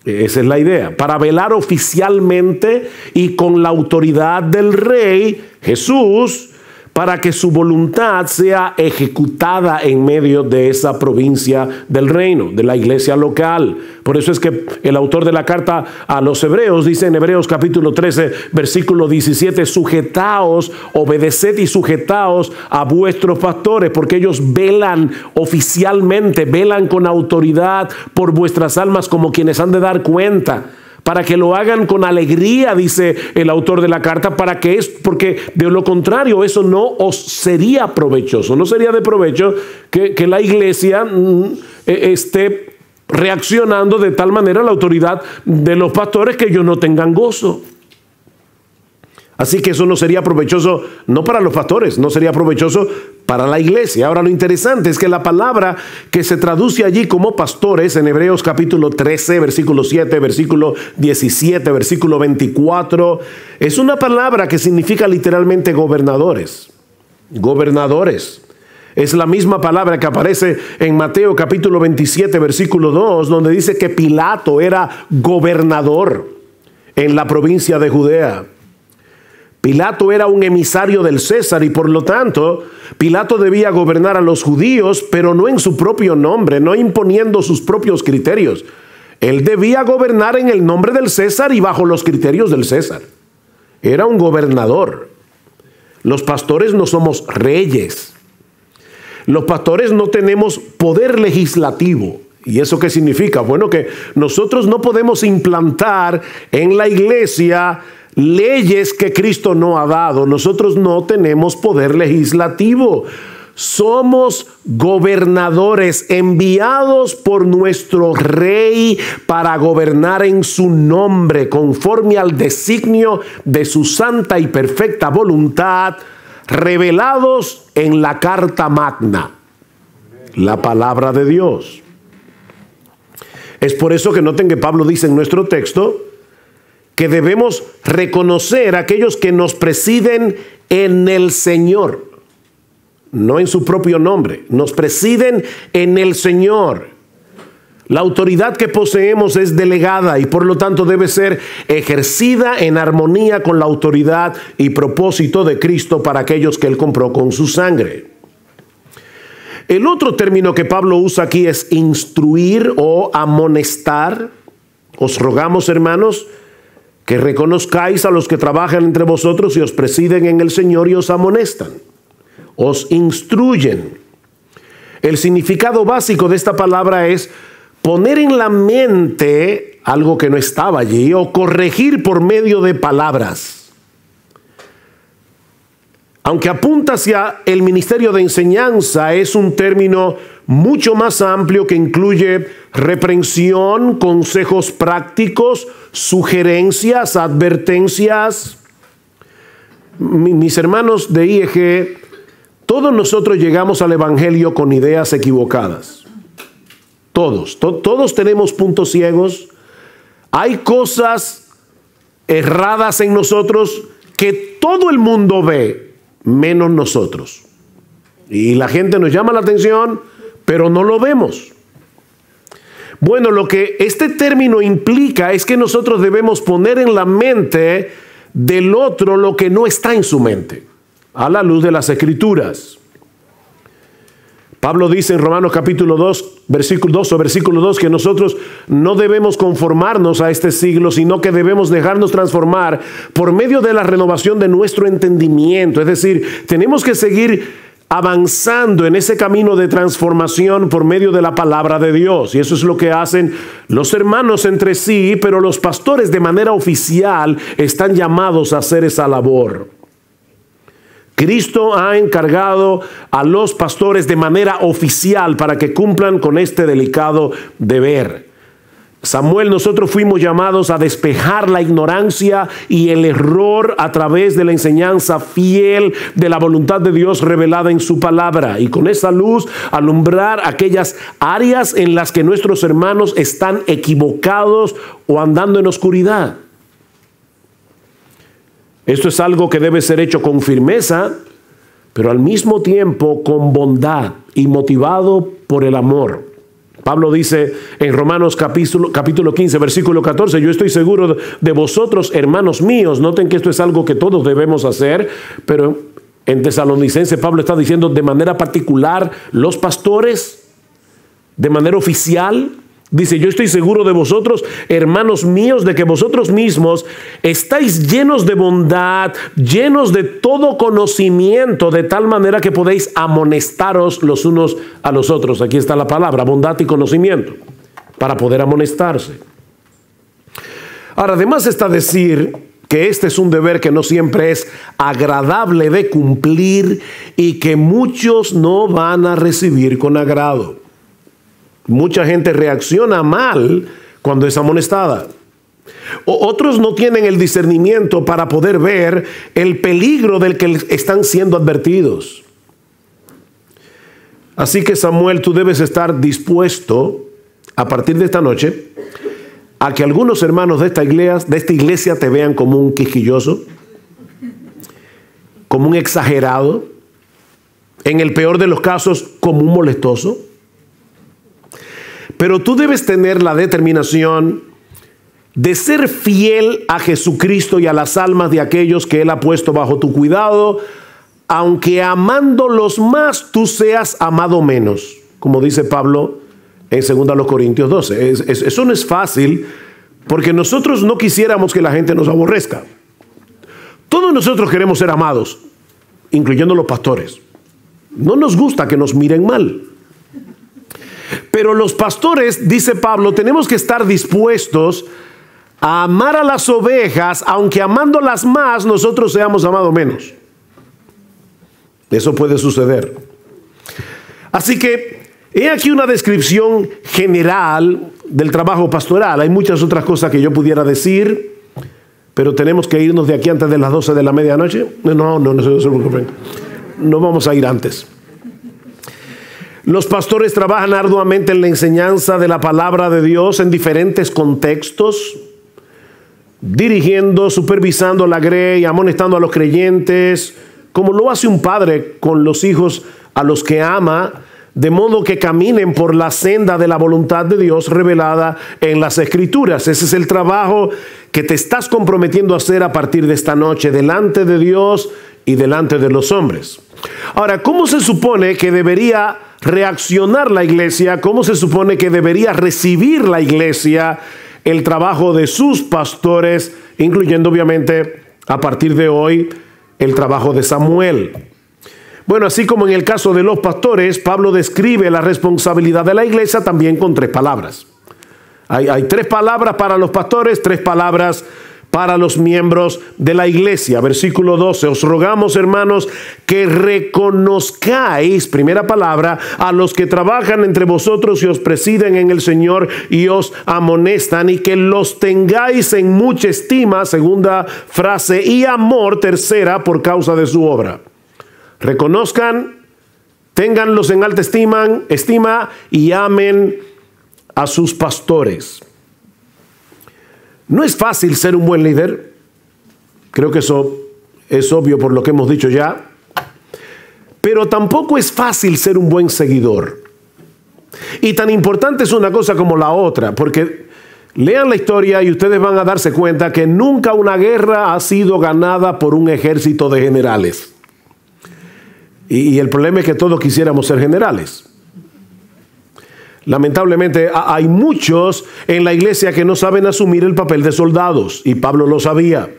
Esa es la idea, para velar oficialmente y con la autoridad del rey Jesús, para que su voluntad sea ejecutada en medio de esa provincia del reino, de la iglesia local. Por eso es que el autor de la carta a los Hebreos dice en Hebreos capítulo 13, versículo 17, sujetaos, obedeced y sujetaos a vuestros pastores, porque ellos velan oficialmente, velan con autoridad por vuestras almas como quienes han de dar cuenta. Para que lo hagan con alegría, dice el autor de la carta, porque de lo contrario eso no os sería provechoso. No sería de provecho que la iglesia esté reaccionando de tal manera a la autoridad de los pastores que ellos no tengan gozo. Así que eso no sería provechoso, no para los pastores, no sería provechoso para la iglesia. Ahora, lo interesante es que la palabra que se traduce allí como pastores, en Hebreos capítulo 13, versículo 7, versículo 17, versículo 24, es una palabra que significa literalmente gobernadores. Gobernadores. Es la misma palabra que aparece en Mateo capítulo 27, versículo 2, donde dice que Pilato era gobernador en la provincia de Judea. Pilato era un emisario del César y por lo tanto Pilato debía gobernar a los judíos, pero no en su propio nombre, no imponiendo sus propios criterios. Él debía gobernar en el nombre del César y bajo los criterios del César. Era un gobernador. Los pastores no somos reyes. Los pastores no tenemos poder legislativo. ¿Y eso qué significa? Bueno, que nosotros no podemos implantar en la iglesia leyes que Cristo no ha dado. Nosotros no tenemos poder legislativo. Somos gobernadores enviados por nuestro Rey para gobernar en su nombre, conforme al designio de su santa y perfecta voluntad, revelados en la Carta Magna, la palabra de Dios. Es por eso que noten que Pablo dice en nuestro texto que debemos reconocer a aquellos que nos presiden en el Señor, no en su propio nombre, nos presiden en el Señor. La autoridad que poseemos es delegada y por lo tanto debe ser ejercida en armonía con la autoridad y propósito de Cristo para aquellos que Él compró con su sangre. El otro término que Pablo usa aquí es instruir o amonestar. Os rogamos, hermanos, que reconozcáis a los que trabajan entre vosotros y os presiden en el Señor y os amonestan, os instruyen. El significado básico de esta palabra es poner en la mente algo que no estaba allí o corregir por medio de palabras. Aunque apunta hacia el ministerio de enseñanza, es un término mucho más amplio que incluye reprensión, consejos prácticos, sugerencias, advertencias. Mis hermanos de IEG, todos nosotros llegamos al Evangelio con ideas equivocadas. Todos tenemos puntos ciegos. Hay cosas erradas en nosotros que todo el mundo ve, menos nosotros. Y la gente nos llama la atención, pero no lo vemos. Bueno, lo que este término implica es que nosotros debemos poner en la mente del otro lo que no está en su mente, a la luz de las Escrituras. Pablo dice en Romanos capítulo 2, versículo 2, que nosotros no debemos conformarnos a este siglo, sino que debemos dejarnos transformar por medio de la renovación de nuestro entendimiento. Es decir, tenemos que seguir avanzando en ese camino de transformación por medio de la palabra de Dios. Y eso es lo que hacen los hermanos entre sí, pero los pastores de manera oficial están llamados a hacer esa labor. Cristo ha encargado a los pastores de manera oficial para que cumplan con este delicado deber. Samuel, nosotros fuimos llamados a despejar la ignorancia y el error a través de la enseñanza fiel de la voluntad de Dios revelada en su palabra, y con esa luz alumbrar aquellas áreas en las que nuestros hermanos están equivocados o andando en oscuridad. Esto es algo que debe ser hecho con firmeza, pero al mismo tiempo con bondad y motivado por el amor. Pablo dice en Romanos capítulo 15, versículo 14, yo estoy seguro de vosotros, hermanos míos. Noten que esto es algo que todos debemos hacer, pero en Tesalonicense Pablo está diciendo de manera particular los pastores, de manera oficial. Dice, yo estoy seguro de vosotros, hermanos míos, de que vosotros mismos estáis llenos de bondad, llenos de todo conocimiento, de tal manera que podéis amonestaros los unos a los otros. Aquí está la palabra, bondad y conocimiento, para poder amonestarse. Ahora, además está decir que este es un deber que no siempre es agradable de cumplir y que muchos no van a recibir con agrado. Mucha gente reacciona mal cuando es amonestada. Otros no tienen el discernimiento para poder ver el peligro del que están siendo advertidos. Así que, Samuel, tú debes estar dispuesto a partir de esta noche a que algunos hermanos de esta iglesia te vean como un quisquilloso, como un exagerado, en el peor de los casos como un molestoso. Pero tú debes tener la determinación de ser fiel a Jesucristo y a las almas de aquellos que Él ha puesto bajo tu cuidado, aunque amándolos más, tú seas amado menos, como dice Pablo en 2 Corintios 12. Eso no es fácil, porque nosotros no quisiéramos que la gente nos aborrezca. Todos nosotros queremos ser amados, incluyendo los pastores. No nos gusta que nos miren mal. Pero los pastores, dice Pablo, tenemos que estar dispuestos a amar a las ovejas, aunque amándolas más, nosotros seamos amados menos. Eso puede suceder. Así que, he aquí una descripción general del trabajo pastoral. Hay muchas otras cosas que yo pudiera decir, pero tenemos que irnos de aquí antes de las 12 de la medianoche. No se preocupen. No vamos a ir antes. Los pastores trabajan arduamente en la enseñanza de la palabra de Dios en diferentes contextos, dirigiendo, supervisando la grey, amonestando a los creyentes, como lo hace un padre con los hijos a los que ama, de modo que caminen por la senda de la voluntad de Dios revelada en las Escrituras. Ese es el trabajo que te estás comprometiendo a hacer a partir de esta noche, delante de Dios y delante de los hombres. Ahora, ¿cómo se supone que debería reaccionar la iglesia? ¿Cómo se supone que debería recibir la iglesia el trabajo de sus pastores, incluyendo obviamente a partir de hoy el trabajo de Samuel? Bueno, así como en el caso de los pastores, Pablo describe la responsabilidad de la iglesia también con 3 palabras. Hay 3 palabras para los pastores, 3 palabras para los miembros de la iglesia. Versículo 12, os rogamos, hermanos, que reconozcáis, primera palabra, a los que trabajan entre vosotros y os presiden en el Señor y os amonestan, y que los tengáis en mucha estima, segunda frase, y amor, tercera, por causa de su obra. Reconozcan, ténganlos en alta estima y amen a sus pastores. No es fácil ser un buen líder. Creo que eso es obvio por lo que hemos dicho ya. Pero tampoco es fácil ser un buen seguidor. Y tan importante es una cosa como la otra, porque lean la historia y ustedes van a darse cuenta que nunca una guerra ha sido ganada por un ejército de generales. Y el problema es que todos quisiéramos ser generales. Lamentablemente hay muchos en la iglesia que no saben asumir el papel de soldados, y Pablo lo sabía,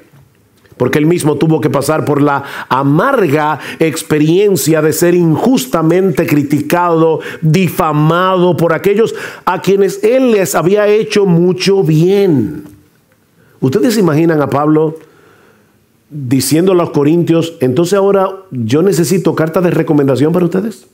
porque él mismo tuvo que pasar por la amarga experiencia de ser injustamente criticado, difamado por aquellos a quienes él les había hecho mucho bien. ¿Ustedes se imaginan a Pablo diciendo a los corintios, entonces ahora yo necesito cartas de recomendación para ustedes?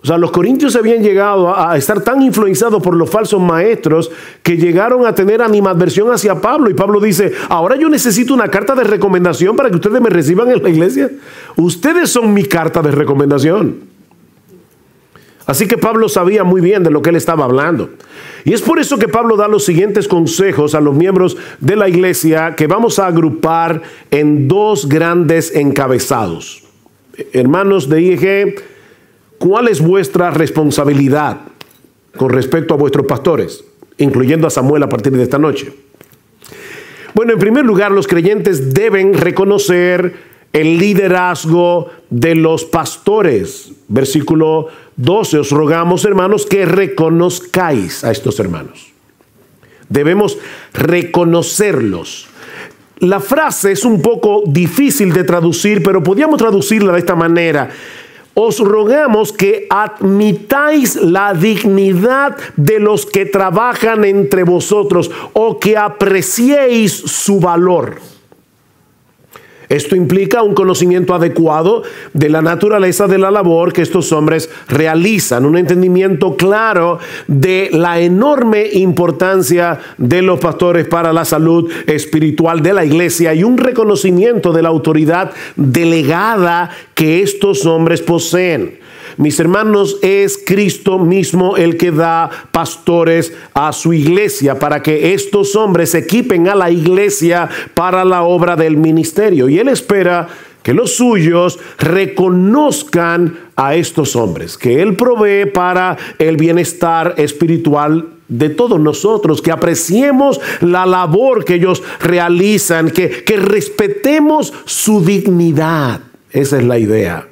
O sea, los corintios habían llegado a estar tan influenciados por los falsos maestros que llegaron a tener animadversión hacia Pablo. Y Pablo dice, ahora yo necesito una carta de recomendación para que ustedes me reciban en la iglesia. Ustedes son mi carta de recomendación. Así que Pablo sabía muy bien de lo que él estaba hablando. Y es por eso que Pablo da los siguientes consejos a los miembros de la iglesia, que vamos a agrupar en 2 grandes encabezados. Hermanos de IEG, ¿cuál es vuestra responsabilidad con respecto a vuestros pastores, incluyendo a Samuel a partir de esta noche? Bueno, en primer lugar, los creyentes deben reconocer el liderazgo de los pastores. Versículo 12, os rogamos, hermanos, que reconozcáis a estos hermanos. Debemos reconocerlos. La frase es un poco difícil de traducir, pero podríamos traducirla de esta manera. Os rogamos que admitáis la dignidad de los que trabajan entre vosotros, o que apreciéis su valor. Esto implica un conocimiento adecuado de la naturaleza de la labor que estos hombres realizan, un entendimiento claro de la enorme importancia de los pastores para la salud espiritual de la iglesia y un reconocimiento de la autoridad delegada que estos hombres poseen. Mis hermanos, es Cristo mismo el que da pastores a su iglesia para que estos hombres equipen a la iglesia para la obra del ministerio. Y Él espera que los suyos reconozcan a estos hombres, que Él provee para el bienestar espiritual de todos nosotros, que apreciemos la labor que ellos realizan, que respetemos su dignidad. Esa es la idea.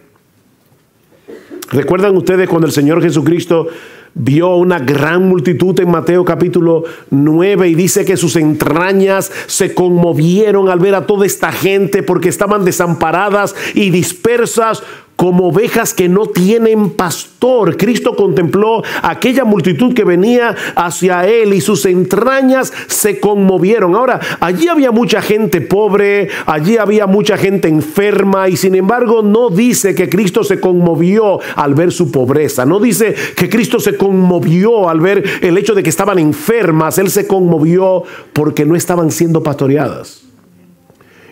¿Recuerdan ustedes cuando el Señor Jesucristo vio una gran multitud en Mateo capítulo 9 y dice que sus entrañas se conmovieron al ver a toda esta gente porque estaban desamparadas y dispersas como ovejas que no tienen pastor? Cristo contempló aquella multitud que venía hacia Él y sus entrañas se conmovieron. Ahora, allí había mucha gente pobre, allí había mucha gente enferma y sin embargo no dice que Cristo se conmovió al ver su pobreza. No dice que Cristo se conmovió al ver el hecho de que estaban enfermas. Él se conmovió porque no estaban siendo pastoreadas.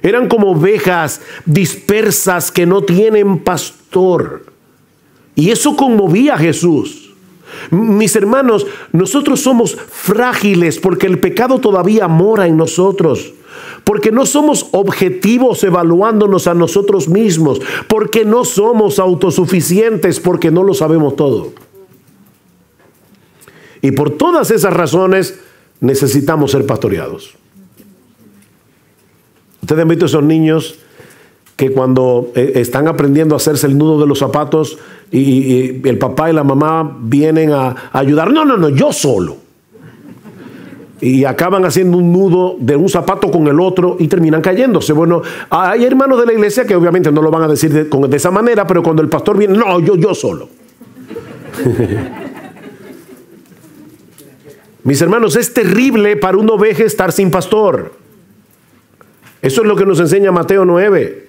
Eran como ovejas dispersas que no tienen pastor. Y eso conmovía a Jesús. Mis hermanos, nosotros somos frágiles porque el pecado todavía mora en nosotros. Porque no somos objetivos evaluándonos a nosotros mismos. Porque no somos autosuficientes, porque no lo sabemos todo. Y por todas esas razones necesitamos ser pastoreados. Ustedes han visto esos niños que cuando están aprendiendo a hacerse el nudo de los zapatos y el papá y la mamá vienen a ayudar. No, yo solo. Y acaban haciendo un nudo de un zapato con el otro y terminan cayéndose. Bueno, hay hermanos de la iglesia que obviamente no lo van a decir de esa manera, pero cuando el pastor viene, no, yo solo. Mis hermanos, es terrible para una oveja estar sin pastor. Eso es lo que nos enseña Mateo 9.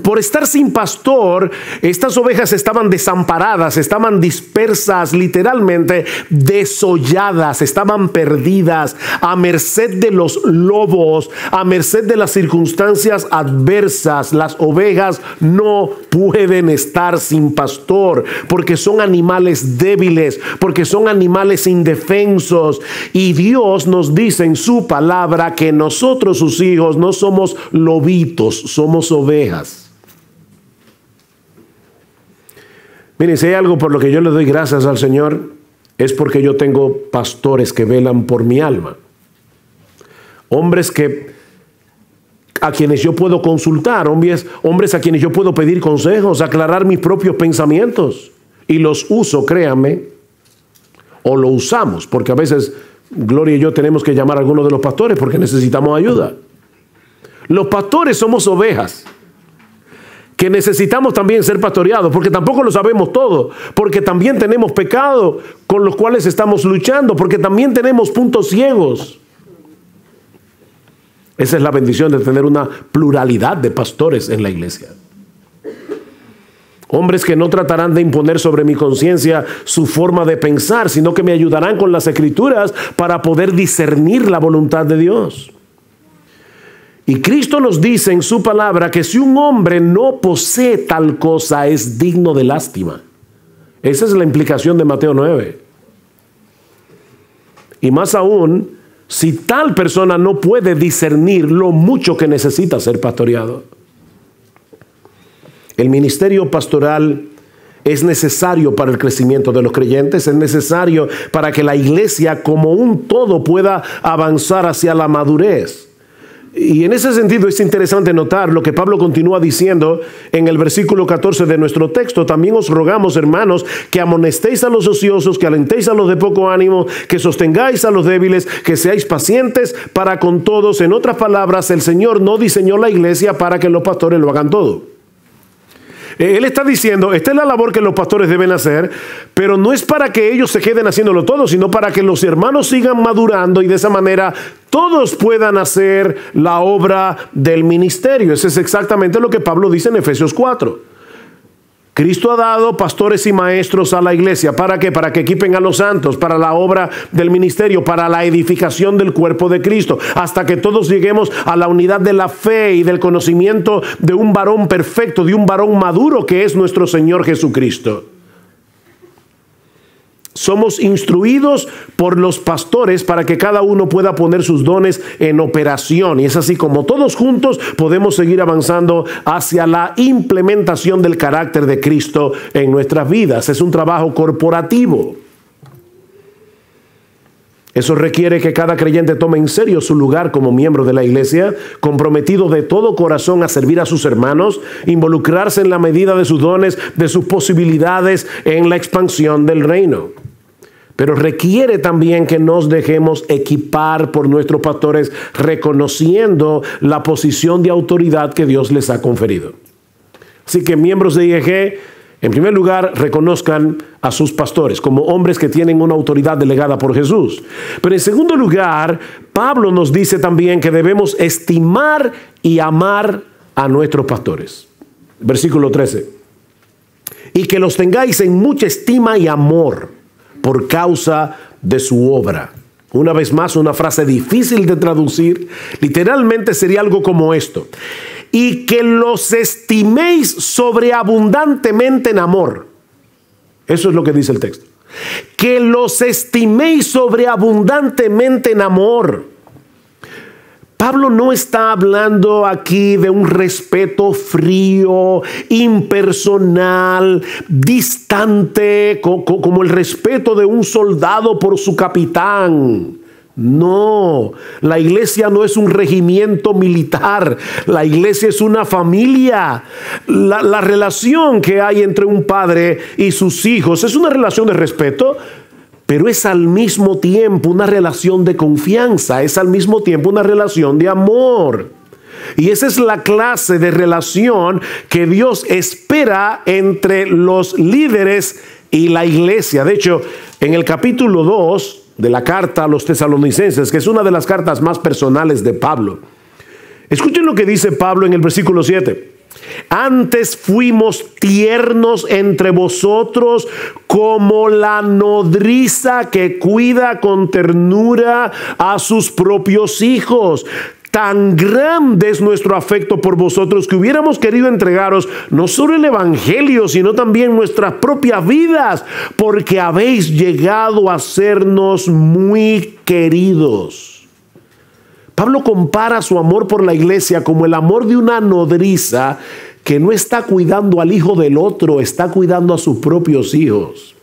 Por estar sin pastor, estas ovejas estaban desamparadas, estaban dispersas, literalmente desolladas, estaban perdidas, a merced de los lobos, a merced de las circunstancias adversas. Las ovejas no pueden estar sin pastor, porque son animales débiles, porque son animales indefensos. Y Dios nos dice en su palabra que nosotros, sus hijos, no somos lobitos, somos ovejas. Miren, si hay algo por lo que yo le doy gracias al Señor, es porque yo tengo pastores que velan por mi alma. Hombres a quienes yo puedo consultar, hombres a quienes yo puedo pedir consejos, aclarar mis propios pensamientos. Y los uso, créanme, o lo usamos, porque a veces Gloria y yo tenemos que llamar a algunos de los pastores porque necesitamos ayuda. Los pastores somos ovejas que necesitamos también ser pastoreados, porque tampoco lo sabemos todo, porque también tenemos pecado con los cuales estamos luchando, porque también tenemos puntos ciegos. Esa es la bendición de tener una pluralidad de pastores en la iglesia. Hombres que no tratarán de imponer sobre mi conciencia su forma de pensar, sino que me ayudarán con las escrituras para poder discernir la voluntad de Dios. Y Cristo nos dice en su palabra que si un hombre no posee tal cosa es digno de lástima. Esa es la implicación de Mateo 9. Y más aún, si tal persona no puede discernir lo mucho que necesita ser pastoreado. El ministerio pastoral es necesario para el crecimiento de los creyentes, es necesario para que la iglesia como un todo pueda avanzar hacia la madurez. Y en ese sentido es interesante notar lo que Pablo continúa diciendo en el versículo 14 de nuestro texto. También os rogamos, hermanos, que amonestéis a los ociosos, que alentéis a los de poco ánimo, que sostengáis a los débiles, que seáis pacientes para con todos. En otras palabras, el Señor no diseñó la iglesia para que los pastores lo hagan todo. Él está diciendo, esta es la labor que los pastores deben hacer, pero no es para que ellos se queden haciéndolo todo, sino para que los hermanos sigan madurando y de esa manera todos puedan hacer la obra del ministerio. Eso es exactamente lo que Pablo dice en Efesios 4. Cristo ha dado pastores y maestros a la iglesia. ¿Para qué? Para que equipen a los santos, para la obra del ministerio, para la edificación del cuerpo de Cristo, hasta que todos lleguemos a la unidad de la fe y del conocimiento de un varón perfecto, de un varón maduro que es nuestro Señor Jesucristo. Somos instruidos por los pastores para que cada uno pueda poner sus dones en operación. Y es así como todos juntos podemos seguir avanzando hacia la implementación del carácter de Cristo en nuestras vidas. Es un trabajo corporativo. Eso requiere que cada creyente tome en serio su lugar como miembro de la iglesia, comprometido de todo corazón a servir a sus hermanos, involucrarse en la medida de sus dones, de sus posibilidades en la expansión del reino. Pero requiere también que nos dejemos equipar por nuestros pastores, reconociendo la posición de autoridad que Dios les ha conferido. Así que miembros de IEG, en primer lugar, reconozcan a sus pastores como hombres que tienen una autoridad delegada por Jesús. Pero en segundo lugar, Pablo nos dice también que debemos estimar y amar a nuestros pastores. Versículo 13. Y que los tengáis en mucha estima y amor por causa de su obra. Una vez más, una frase difícil de traducir. Literalmente sería algo como esto. Y que los estiméis sobreabundantemente en amor. Eso es lo que dice el texto. Que los estiméis sobreabundantemente en amor. Pablo no está hablando aquí de un respeto frío, impersonal, distante, como el respeto de un soldado por su capitán. No, la iglesia no es un regimiento militar, la iglesia es una familia. La relación que hay entre un padre y sus hijos es una relación de respeto, pero es al mismo tiempo una relación de confianza, es al mismo tiempo una relación de amor. Y esa es la clase de relación que Dios espera entre los líderes y la iglesia. De hecho, en el capítulo 2 de la carta a los tesalonicenses, que es una de las cartas más personales de Pablo, escuchen lo que dice Pablo en el versículo 7. Antes fuimos tiernos entre vosotros como la nodriza que cuida con ternura a sus propios hijos. Tan grande es nuestro afecto por vosotros que hubiéramos querido entregaros no solo el evangelio, sino también nuestras propias vidas, porque habéis llegado a sernos muy queridos. Pablo compara su amor por la iglesia como el amor de una nodriza que no está cuidando al hijo del otro, está cuidando a sus propios hijos.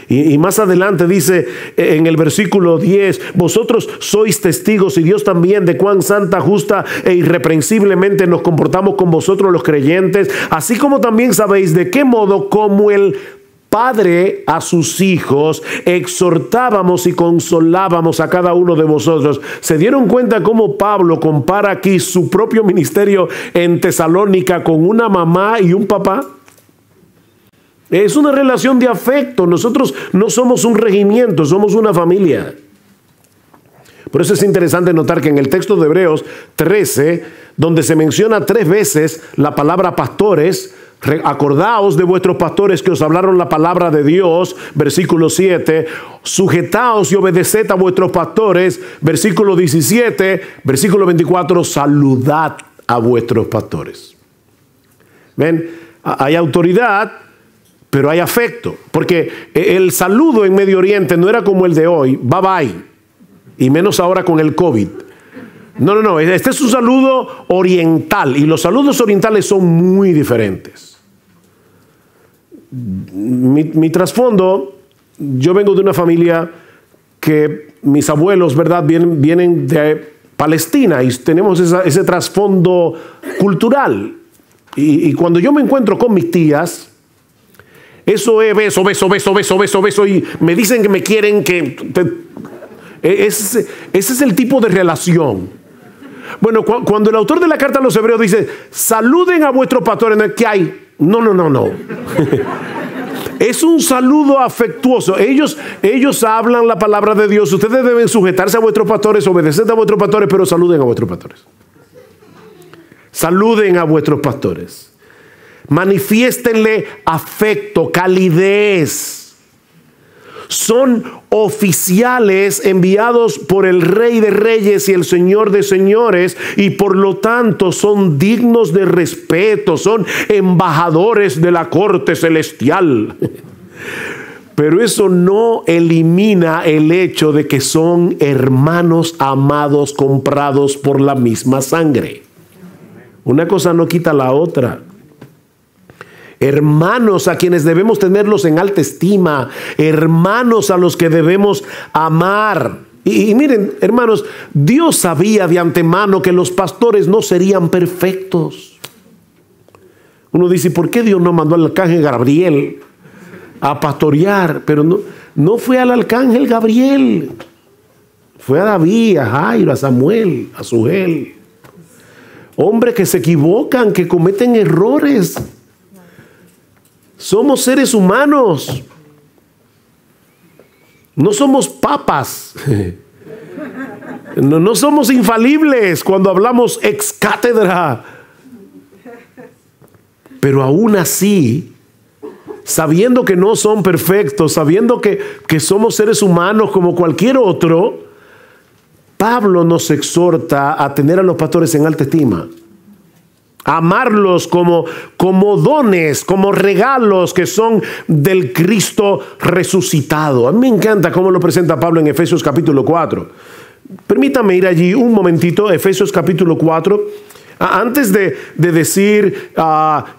Y más adelante dice en el versículo 10, vosotros sois testigos y Dios también de cuán santa, justa e irreprensiblemente nos comportamos con vosotros los creyentes, así como también sabéis de qué modo como el Padre a sus hijos, exhortábamos y consolábamos a cada uno de vosotros. ¿Se dieron cuenta cómo Pablo compara aquí su propio ministerio en Tesalónica con una mamá y un papá? Es una relación de afecto. Nosotros no somos un regimiento, somos una familia. Por eso es interesante notar que en el texto de Hebreos 13, donde se menciona 3 veces la palabra pastores, acordaos de vuestros pastores que os hablaron la palabra de Dios, versículo 7, sujetaos y obedeced a vuestros pastores, versículo 17, versículo 24, saludad a vuestros pastores. ¿Ven? Hay autoridad, pero hay afecto, porque el saludo en Medio Oriente no era como el de hoy, bye bye, y menos ahora con el COVID. No, este es un saludo oriental, y los saludos orientales son muy diferentes. Mi trasfondo, yo vengo de una familia que mis abuelos, ¿verdad?, vienen de Palestina y tenemos ese trasfondo cultural. Y cuando yo me encuentro con mis tías, eso es beso, y me dicen que me quieren, ese es el tipo de relación. Bueno, cuando el autor de la carta a los hebreos dice, saluden a vuestros pastores, ¿qué hay? No, no, no, no. Es un saludo afectuoso. Ellos hablan la palabra de Dios. Ustedes deben sujetarse a vuestros pastores, obedecer a vuestros pastores, pero saluden a vuestros pastores. Saluden a vuestros pastores. Manifiéstenle afecto, calidez. Son oficiales enviados por el Rey de Reyes y el Señor de Señores, y por lo tanto son dignos de respeto, son embajadores de la corte celestial. Pero eso no elimina el hecho de que son hermanos amados, comprados por la misma sangre. Una cosa no quita la otra. Hermanos a quienes debemos tenerlos en alta estima, hermanos a los que debemos amar. Y miren, hermanos, Dios sabía de antemano que los pastores no serían perfectos. Uno dice, ¿por qué Dios no mandó al arcángel Gabriel a pastorear? Pero no fue al arcángel Gabriel, fue a David, a Jairo, a Samuel, a Sugel. Hombres que se equivocan, que cometen errores. Somos seres humanos. No somos papas. No somos infalibles cuando hablamos ex cátedra. Pero aún así, sabiendo que no son perfectos, sabiendo que somos seres humanos como cualquier otro, Pablo nos exhorta a tener a los pastores en alta estima. Amarlos como dones, como regalos que son del Cristo resucitado. A mí me encanta cómo lo presenta Pablo en Efesios capítulo 4. Permítame ir allí un momentito, Efesios capítulo 4. Antes de decir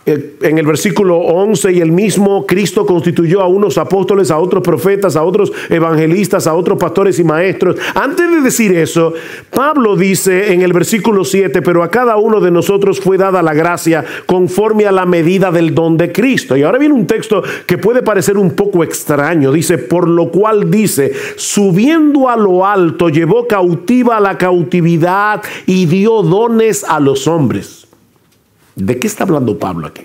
en el versículo 11, y el mismo Cristo constituyó a unos apóstoles, a otros profetas, a otros evangelistas, a otros pastores y maestros. Antes de decir eso, Pablo dice en el versículo 7, pero a cada uno de nosotros fue dada la gracia conforme a la medida del don de Cristo. Y ahora viene un texto que puede parecer un poco extraño. Dice, por lo cual dice, subiendo a lo alto, llevó cautiva la cautividad y dio dones a los hombres. ¿De qué está hablando Pablo aquí?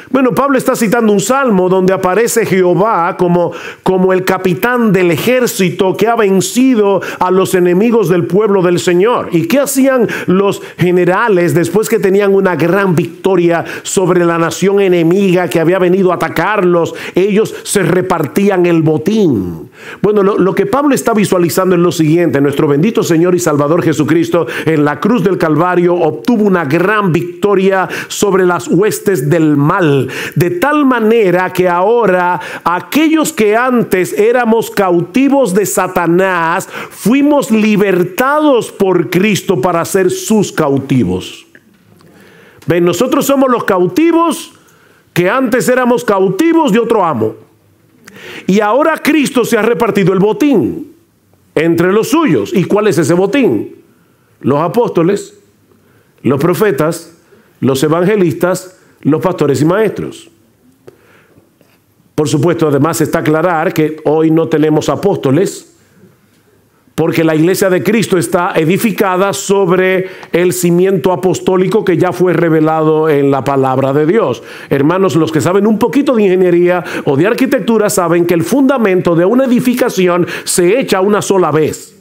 Bueno, Pablo está citando un salmo donde aparece Jehová como el capitán del ejército que ha vencido a los enemigos del pueblo del Señor. ¿Y qué hacían los generales después que tenían una gran victoria sobre la nación enemiga que había venido a atacarlos? Ellos se repartían el botín. Bueno, lo que Pablo está visualizando es lo siguiente: nuestro bendito Señor y Salvador Jesucristo en la cruz del Calvario obtuvo una gran victoria sobre las huestes del mal, de tal manera que ahora aquellos que antes éramos cautivos de Satanás fuimos libertados por Cristo para ser sus cautivos. Ven, nosotros somos los cautivos que antes éramos cautivos de otro amo. Y ahora Cristo se ha repartido el botín entre los suyos. ¿Y cuál es ese botín? Los apóstoles, los profetas, los evangelistas, los pastores y maestros. Por supuesto, además está aclarar que hoy no tenemos apóstoles, porque la iglesia de Cristo está edificada sobre el cimiento apostólico que ya fue revelado en la palabra de Dios. Hermanos, los que saben un poquito de ingeniería o de arquitectura saben que el fundamento de una edificación se echa una sola vez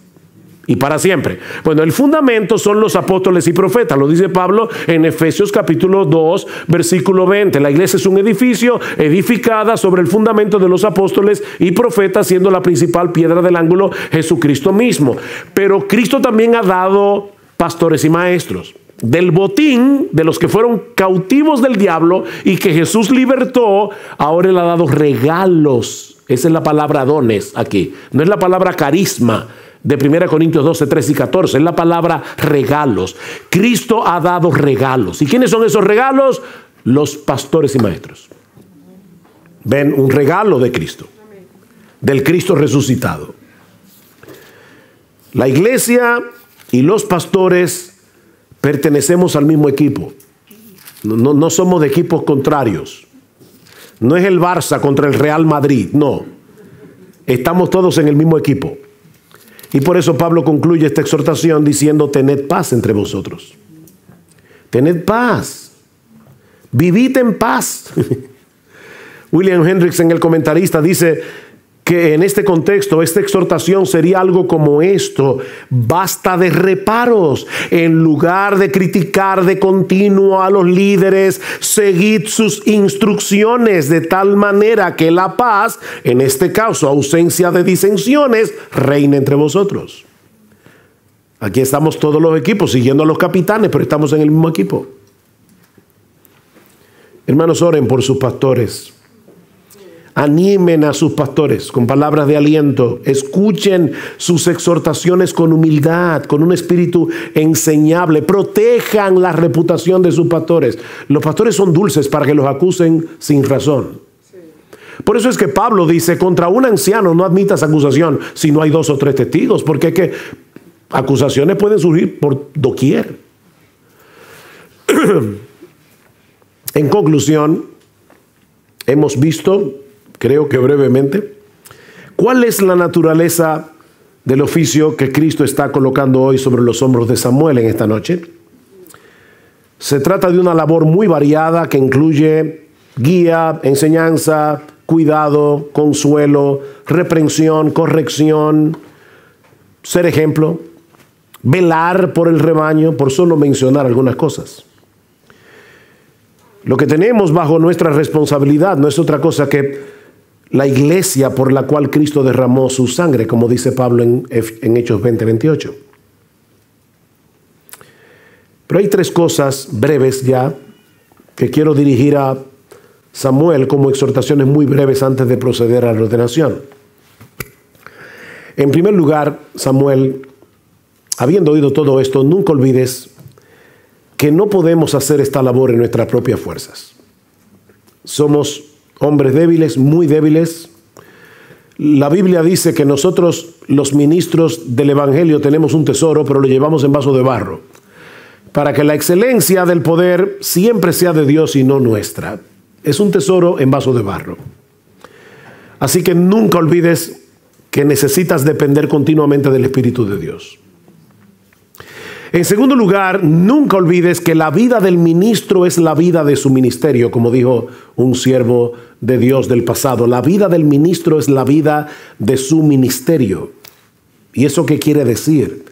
y para siempre. Bueno, el fundamento son los apóstoles y profetas. Lo dice Pablo en Efesios capítulo 2, versículo 20. La iglesia es un edificio edificada sobre el fundamento de los apóstoles y profetas, siendo la principal piedra del ángulo Jesucristo mismo. Pero Cristo también ha dado pastores y maestros. Del botín de los que fueron cautivos del diablo y que Jesús libertó, ahora Él ha dado regalos. Esa es la palabra dones aquí. No es la palabra carisma de 1 Corintios 12, 13 y 14. Es la palabra regalos. Cristo ha dado regalos. ¿Y quiénes son esos regalos? Los pastores y maestros. Ven, un regalo de Cristo. Del Cristo resucitado. La iglesia y los pastores pertenecemos al mismo equipo. No somos de equipos contrarios. No es el Barça contra el Real Madrid. No. Estamos todos en el mismo equipo. Y por eso Pablo concluye esta exhortación diciendo: tened paz entre vosotros. Tened paz. Vivid en paz. William Hendricks, en El Comentarista, dice que en este contexto, esta exhortación sería algo como esto: basta de reparos. En lugar de criticar de continuo a los líderes, seguid sus instrucciones de tal manera que la paz, en este caso ausencia de disensiones, reine entre vosotros. Aquí estamos todos los equipos siguiendo a los capitanes, pero estamos en el mismo equipo. Hermanos, oren por sus pastores. Animen a sus pastores con palabras de aliento. Escuchen sus exhortaciones con humildad, con un espíritu enseñable. Protejan la reputación de sus pastores. Los pastores son dulces para que los acusen sin razón. Por eso es que Pablo dice: contra un anciano no admitas acusación si no hay 2 o 3 testigos, porque es que acusaciones pueden surgir por doquier. En conclusión, hemos visto, creo que brevemente, cuál es la naturaleza del oficio que Cristo está colocando hoy sobre los hombros de Samuel en esta noche. Se trata de una labor muy variada que incluye guía, enseñanza, cuidado, consuelo, reprensión, corrección, ser ejemplo, velar por el rebaño, por solo mencionar algunas cosas. Lo que tenemos bajo nuestra responsabilidad no es otra cosa que la iglesia por la cual Cristo derramó su sangre, como dice Pablo en Hechos 20:28. Pero hay 3 cosas breves ya que quiero dirigir a Samuel como exhortaciones muy breves antes de proceder a la ordenación. En primer lugar, Samuel, habiendo oído todo esto, nunca olvides que no podemos hacer esta labor en nuestras propias fuerzas. Somos hombres débiles, muy débiles. La Biblia dice que nosotros, los ministros del Evangelio, tenemos un tesoro, pero lo llevamos en vaso de barro, para que la excelencia del poder siempre sea de Dios y no nuestra. Es un tesoro en vaso de barro. Así que nunca olvides que necesitas depender continuamente del Espíritu de Dios. En segundo lugar, nunca olvides que la vida del ministro es la vida de su ministerio, como dijo un siervo de Dios del pasado. La vida del ministro es la vida de su ministerio. ¿Y eso qué quiere decir?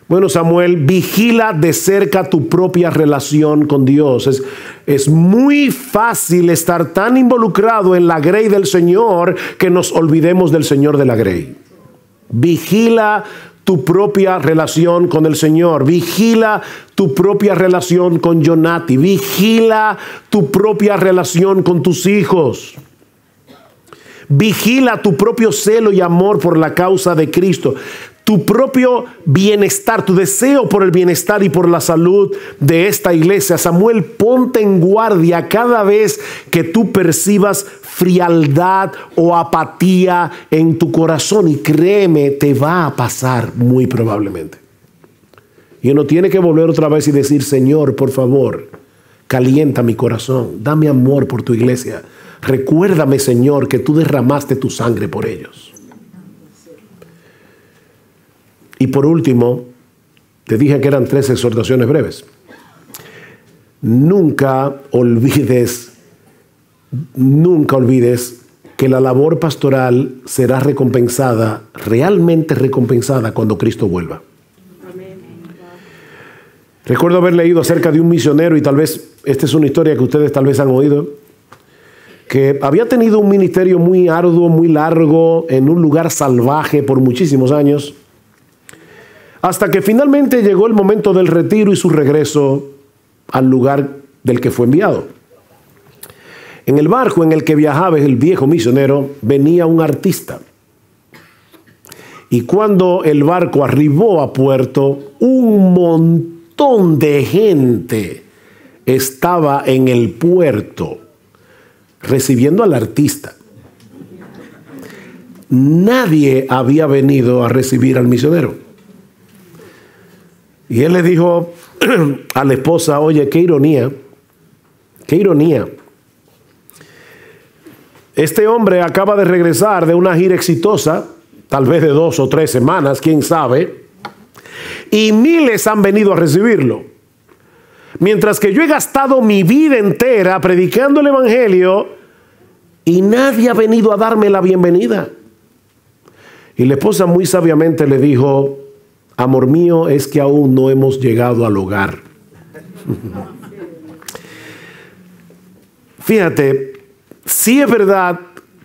Bueno, Samuel, vigila de cerca tu propia relación con Dios. Es muy fácil estar tan involucrado en la grey del Señor que nos olvidemos del Señor de la grey. Vigila tu propia relación con el Señor. Vigila tu propia relación con Jonati. Vigila tu propia relación con tus hijos. Vigila tu propio celo y amor por la causa de Cristo. Tu propio bienestar, tu deseo por el bienestar y por la salud de esta iglesia. Samuel, ponte en guardia cada vez que tú percibas frialdad o apatía en tu corazón, y créeme, te va a pasar muy probablemente. Y uno tiene que volver otra vez y decir: Señor, por favor, calienta mi corazón, dame amor por tu iglesia. Recuérdame, Señor, que tú derramaste tu sangre por ellos. Y por último, te dije que eran 3 exhortaciones breves. Nunca olvides que la labor pastoral será recompensada, realmente recompensada, cuando Cristo vuelva. Recuerdo haber leído acerca de un misionero, y tal vez esta es una historia que ustedes tal vez han oído, que había tenido un ministerio muy arduo, muy largo, en un lugar salvaje por muchísimos años, hasta que finalmente llegó el momento del retiro y su regreso al lugar del que fue enviado. En el barco en el que viajaba el viejo misionero venía un artista. Y cuando el barco arribó a puerto, un montón de gente estaba en el puerto recibiendo al artista. Nadie había venido a recibir al misionero. Y él le dijo a la esposa: oye, qué ironía, qué ironía. Este hombre acaba de regresar de una gira exitosa, tal vez de 2 o 3 semanas, quién sabe, y miles han venido a recibirlo. Mientras que yo he gastado mi vida entera predicando el evangelio y nadie ha venido a darme la bienvenida. Y la esposa muy sabiamente le dijo: amor mío, es que aún no hemos llegado al hogar. Fíjate, sí es verdad,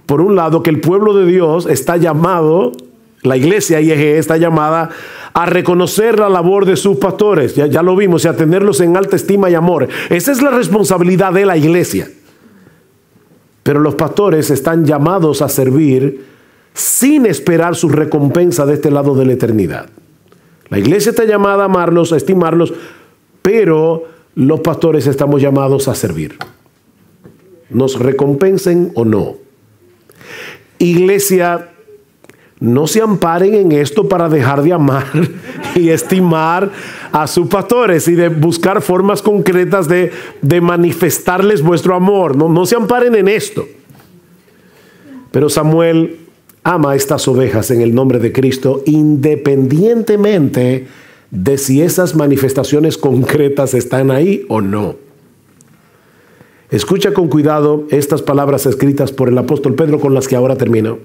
por un lado, que el pueblo de Dios está llamado, la iglesia IEG está llamada a reconocer la labor de sus pastores. Ya lo vimos, y a tenerlos en alta estima y amor. Esa es la responsabilidad de la iglesia. Pero los pastores están llamados a servir sin esperar su recompensa de este lado de la eternidad. La iglesia está llamada a amarlos, a estimarlos, pero los pastores estamos llamados a servir. Nos recompensen o no. Iglesia, no se amparen en esto para dejar de amar y estimar a sus pastores y de buscar formas concretas de manifestarles vuestro amor. No se amparen en esto. Pero Samuel ama a estas ovejas en el nombre de Cristo, independientemente de si esas manifestaciones concretas están ahí o no. Escucha con cuidado estas palabras escritas por el apóstol Pedro, con las que ahora termino.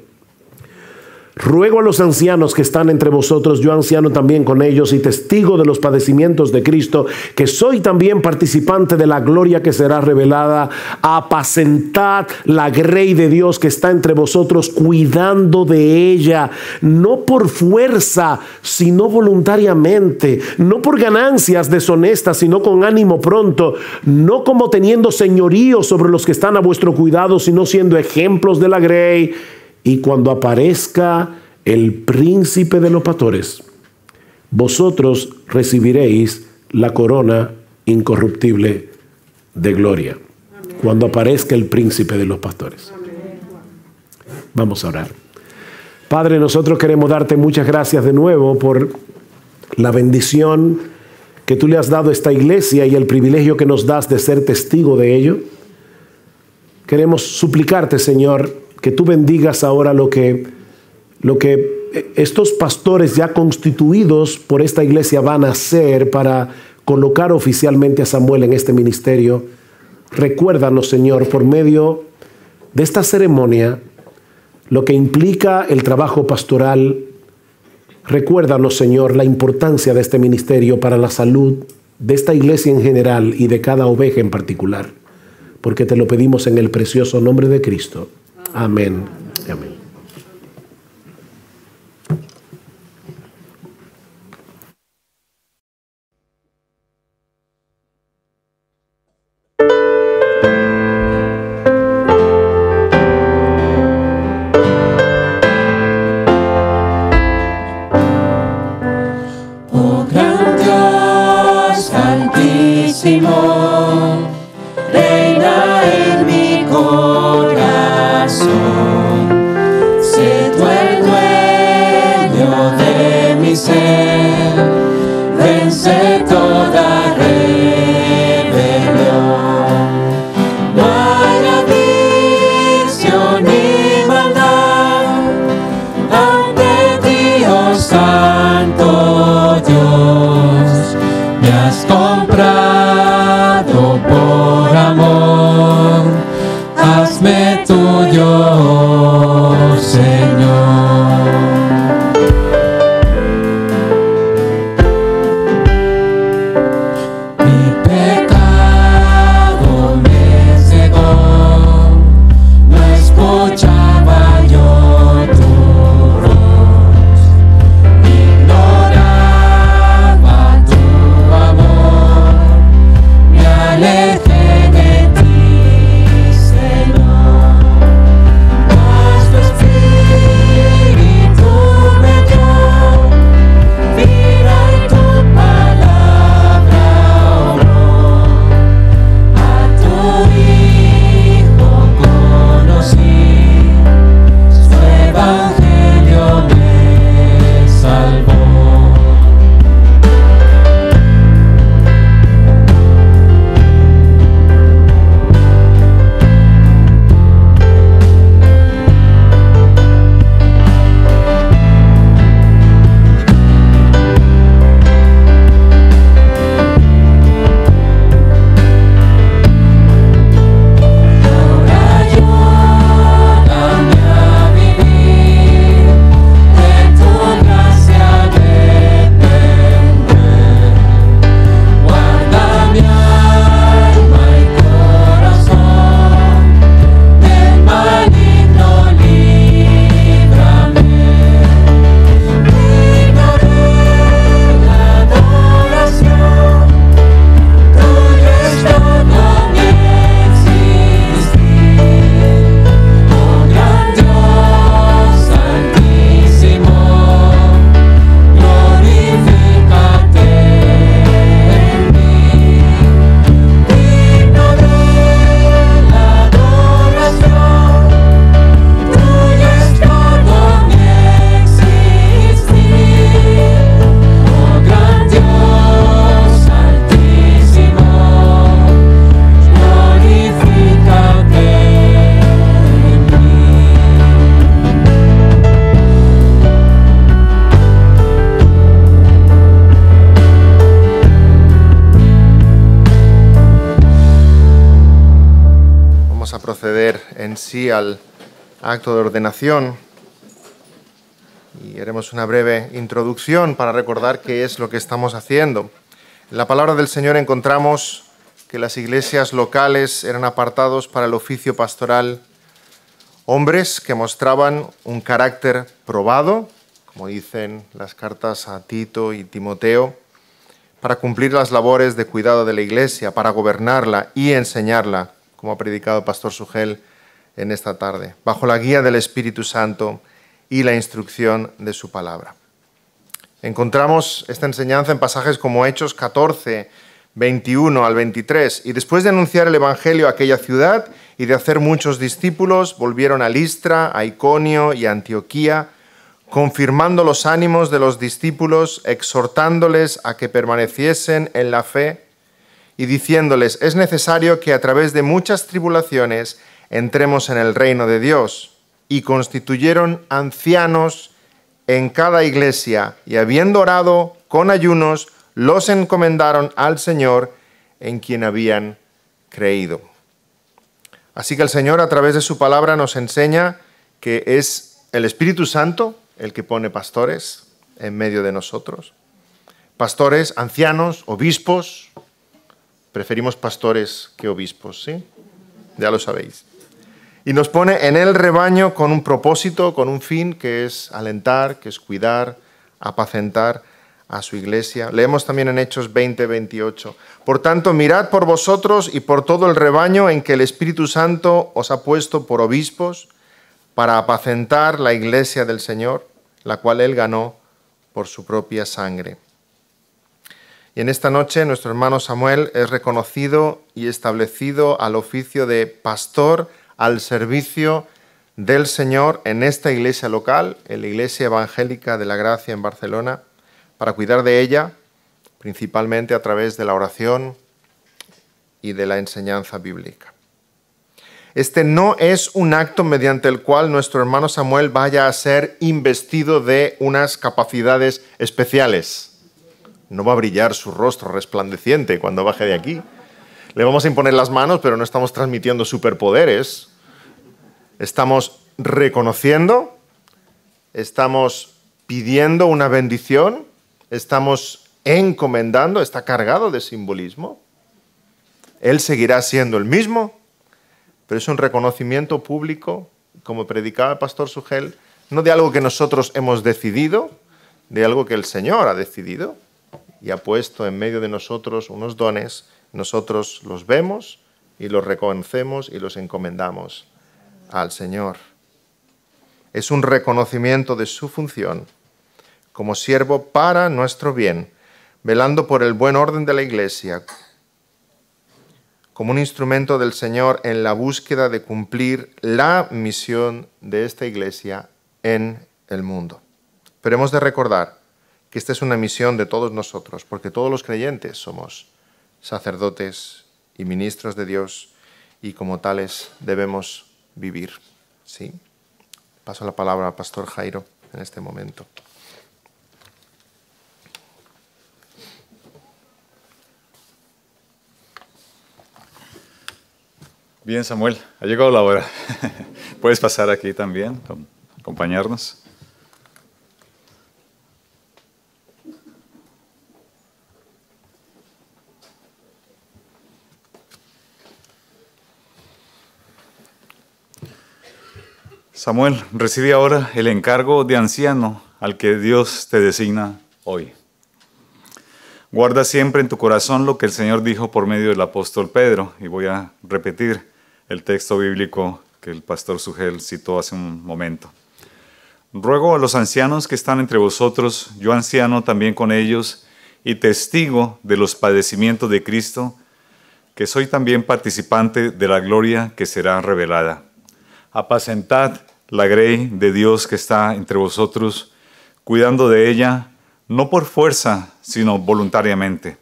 Ruego a los ancianos que están entre vosotros, yo anciano también con ellos y testigo de los padecimientos de Cristo, que soy también participante de la gloria que será revelada, apacentad la grey de Dios que está entre vosotros, cuidando de ella, no por fuerza, sino voluntariamente, no por ganancias deshonestas, sino con ánimo pronto, no como teniendo señorío sobre los que están a vuestro cuidado, sino siendo ejemplos de la grey. Y cuando aparezca el príncipe de los pastores, vosotros recibiréis la corona incorruptible de gloria. Cuando aparezca el príncipe de los pastores. Vamos a orar. Padre, nosotros queremos darte muchas gracias de nuevo por la bendición que tú le has dado a esta iglesia y el privilegio que nos das de ser testigo de ello. Queremos suplicarte, Señor, que tú bendigas ahora lo que estos pastores ya constituidos por esta iglesia van a hacer para colocar oficialmente a Samuel en este ministerio. Recuérdanos, Señor, por medio de esta ceremonia, lo que implica el trabajo pastoral. Recuérdanos, Señor, la importancia de este ministerio para la salud de esta iglesia en general y de cada oveja en particular, porque te lo pedimos en el precioso nombre de Cristo. Amén. Amén. Oh gran Dios altísimo, reina en mi corazón. vamos a proceder en sí al acto de ordenación y haremos una breve introducción para recordar qué es lo que estamos haciendo. En la palabra del Señor encontramos que las iglesias locales eran apartados para el oficio pastoral hombres que mostraban un carácter probado, como dicen las cartas a Tito y Timoteo, para cumplir las labores de cuidado de la iglesia, para gobernarla y enseñarla, como ha predicado el pastor Sugel en esta tarde, bajo la guía del Espíritu Santo y la instrucción de su palabra. Encontramos esta enseñanza en pasajes como Hechos 14, 21 al 23, y después de anunciar el Evangelio a aquella ciudad y de hacer muchos discípulos, volvieron a Listra, a Iconio y a Antioquía, confirmando los ánimos de los discípulos, exhortándoles a que permaneciesen en la fe y diciéndoles, es necesario que a través de muchas tribulaciones entremos en el reino de Dios. Y constituyeron ancianos en cada iglesia, y habiendo orado con ayunos, los encomendaron al Señor en quien habían creído. Así que el Señor a través de su palabra nos enseña que es el Espíritu Santo el que pone pastores en medio de nosotros. Pastores, ancianos, obispos. Preferimos pastores que obispos, ¿sí? Ya lo sabéis. Y nos pone en el rebaño con un propósito, con un fin, que es alentar, que es cuidar, apacentar a su iglesia. Leemos también en Hechos 20, 28. Por tanto, mirad por vosotros y por todo el rebaño en que el Espíritu Santo os ha puesto por obispos para apacentar la iglesia del Señor, la cual Él ganó por su propia sangre. Y en esta noche nuestro hermano Samuel es reconocido y establecido al oficio de pastor al servicio del Señor en esta iglesia local, en la Iglesia Evangélica de la Gracia en Barcelona, para cuidar de ella, principalmente a través de la oración y de la enseñanza bíblica. Este no es un acto mediante el cual nuestro hermano Samuel vaya a ser investido de unas capacidades especiales. No va a brillar su rostro resplandeciente cuando baje de aquí. Le vamos a imponer las manos, pero no estamos transmitiendo superpoderes. Estamos reconociendo, estamos pidiendo una bendición, estamos encomendando, está cargado de simbolismo. Él seguirá siendo el mismo, pero es un reconocimiento público, como predicaba el pastor Sugel, no de algo que nosotros hemos decidido, de algo que el Señor ha decidido y ha puesto en medio de nosotros unos dones. Nosotros los vemos y los reconocemos y los encomendamos al Señor. Es un reconocimiento de su función como siervo para nuestro bien, velando por el buen orden de la Iglesia, como un instrumento del Señor en la búsqueda de cumplir la misión de esta Iglesia en el mundo. Pero hemos de recordar que esta es una misión de todos nosotros, porque todos los creyentes somos sacerdotes y ministros de Dios y como tales debemos vivir. ¿Sí? Paso la palabra al pastor Jairo en este momento. Bien, Samuel, ha llegado la hora. Puedes pasar aquí también, acompañarnos. Samuel, recibe ahora el encargo de anciano al que Dios te designa hoy. Guarda siempre en tu corazón lo que el Señor dijo por medio del apóstol Pedro, y voy a repetir el texto bíblico que el pastor Sugel citó hace un momento. Ruego a los ancianos que están entre vosotros, yo anciano también con ellos, y testigo de los padecimientos de Cristo, que soy también participante de la gloria que será revelada. Apacentad la grey de Dios que está entre vosotros, cuidando de ella, no por fuerza, sino voluntariamente,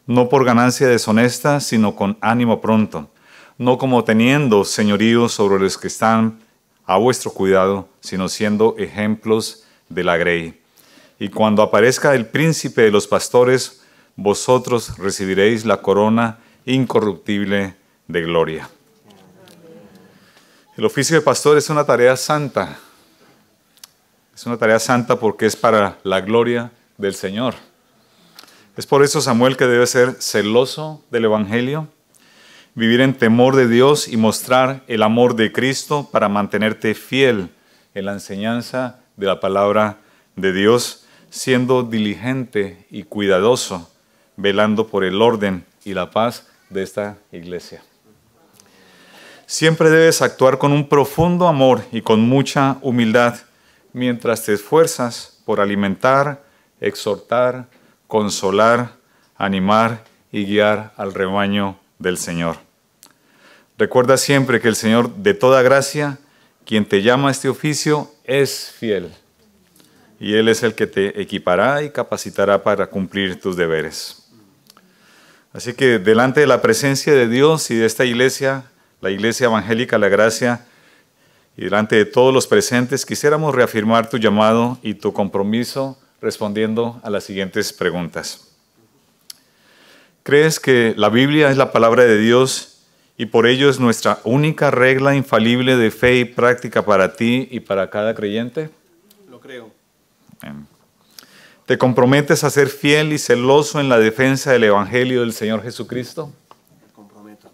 no por ganancia deshonesta, sino con ánimo pronto, no como teniendo señorío sobre los que están a vuestro cuidado, sino siendo ejemplos de la grey. Y cuando aparezca el príncipe de los pastores, vosotros recibiréis la corona incorruptible de gloria. El oficio de pastor es una tarea santa. Es una tarea santa porque es para la gloria del Señor. Es por eso, Samuel, que debe ser celoso del Evangelio, vivir en temor de Dios y mostrar el amor de Cristo para mantenerte fiel en la enseñanza de la palabra de Dios, siendo diligente y cuidadoso, velando por el orden y la paz de esta iglesia. Siempre debes actuar con un profundo amor y con mucha humildad, mientras te esfuerzas por alimentar, exhortar, consolar, animar y guiar al rebaño del Señor. Recuerda siempre que el Señor de toda gracia, quien te llama a este oficio, es fiel. Y Él es el que te equipará y capacitará para cumplir tus deberes. Así que delante de la presencia de Dios y de esta iglesia, la Iglesia Evangélica La Gracia, y delante de todos los presentes, quisiéramos reafirmar tu llamado y tu compromiso respondiendo a las siguientes preguntas. ¿Crees que la Biblia es la palabra de Dios y por ello es nuestra única regla infalible de fe y práctica para ti y para cada creyente? Lo creo. Bien. ¿Te comprometes a ser fiel y celoso en la defensa del Evangelio del Señor Jesucristo? Me comprometo.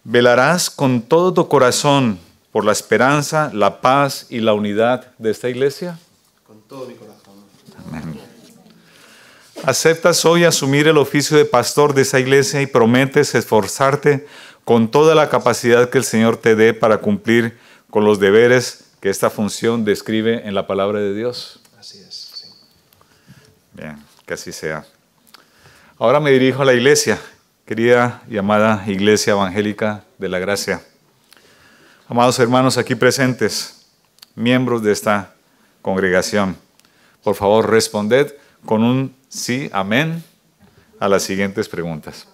¿Velarás con todo tu corazón por la esperanza, la paz y la unidad de esta iglesia? Con todo mi corazón. Amén. ¿Aceptas hoy asumir el oficio de pastor de esa iglesia y prometes esforzarte con toda la capacidad que el Señor te dé para cumplir con los deberes que esta función describe en la palabra de Dios? Así es, sí. Bien, que así sea. Ahora me dirijo a la iglesia, querida y amada Iglesia Evangélica de la Gracia. Amados hermanos aquí presentes, miembros de esta congregación, por favor responded con un sí, amén, a las siguientes preguntas.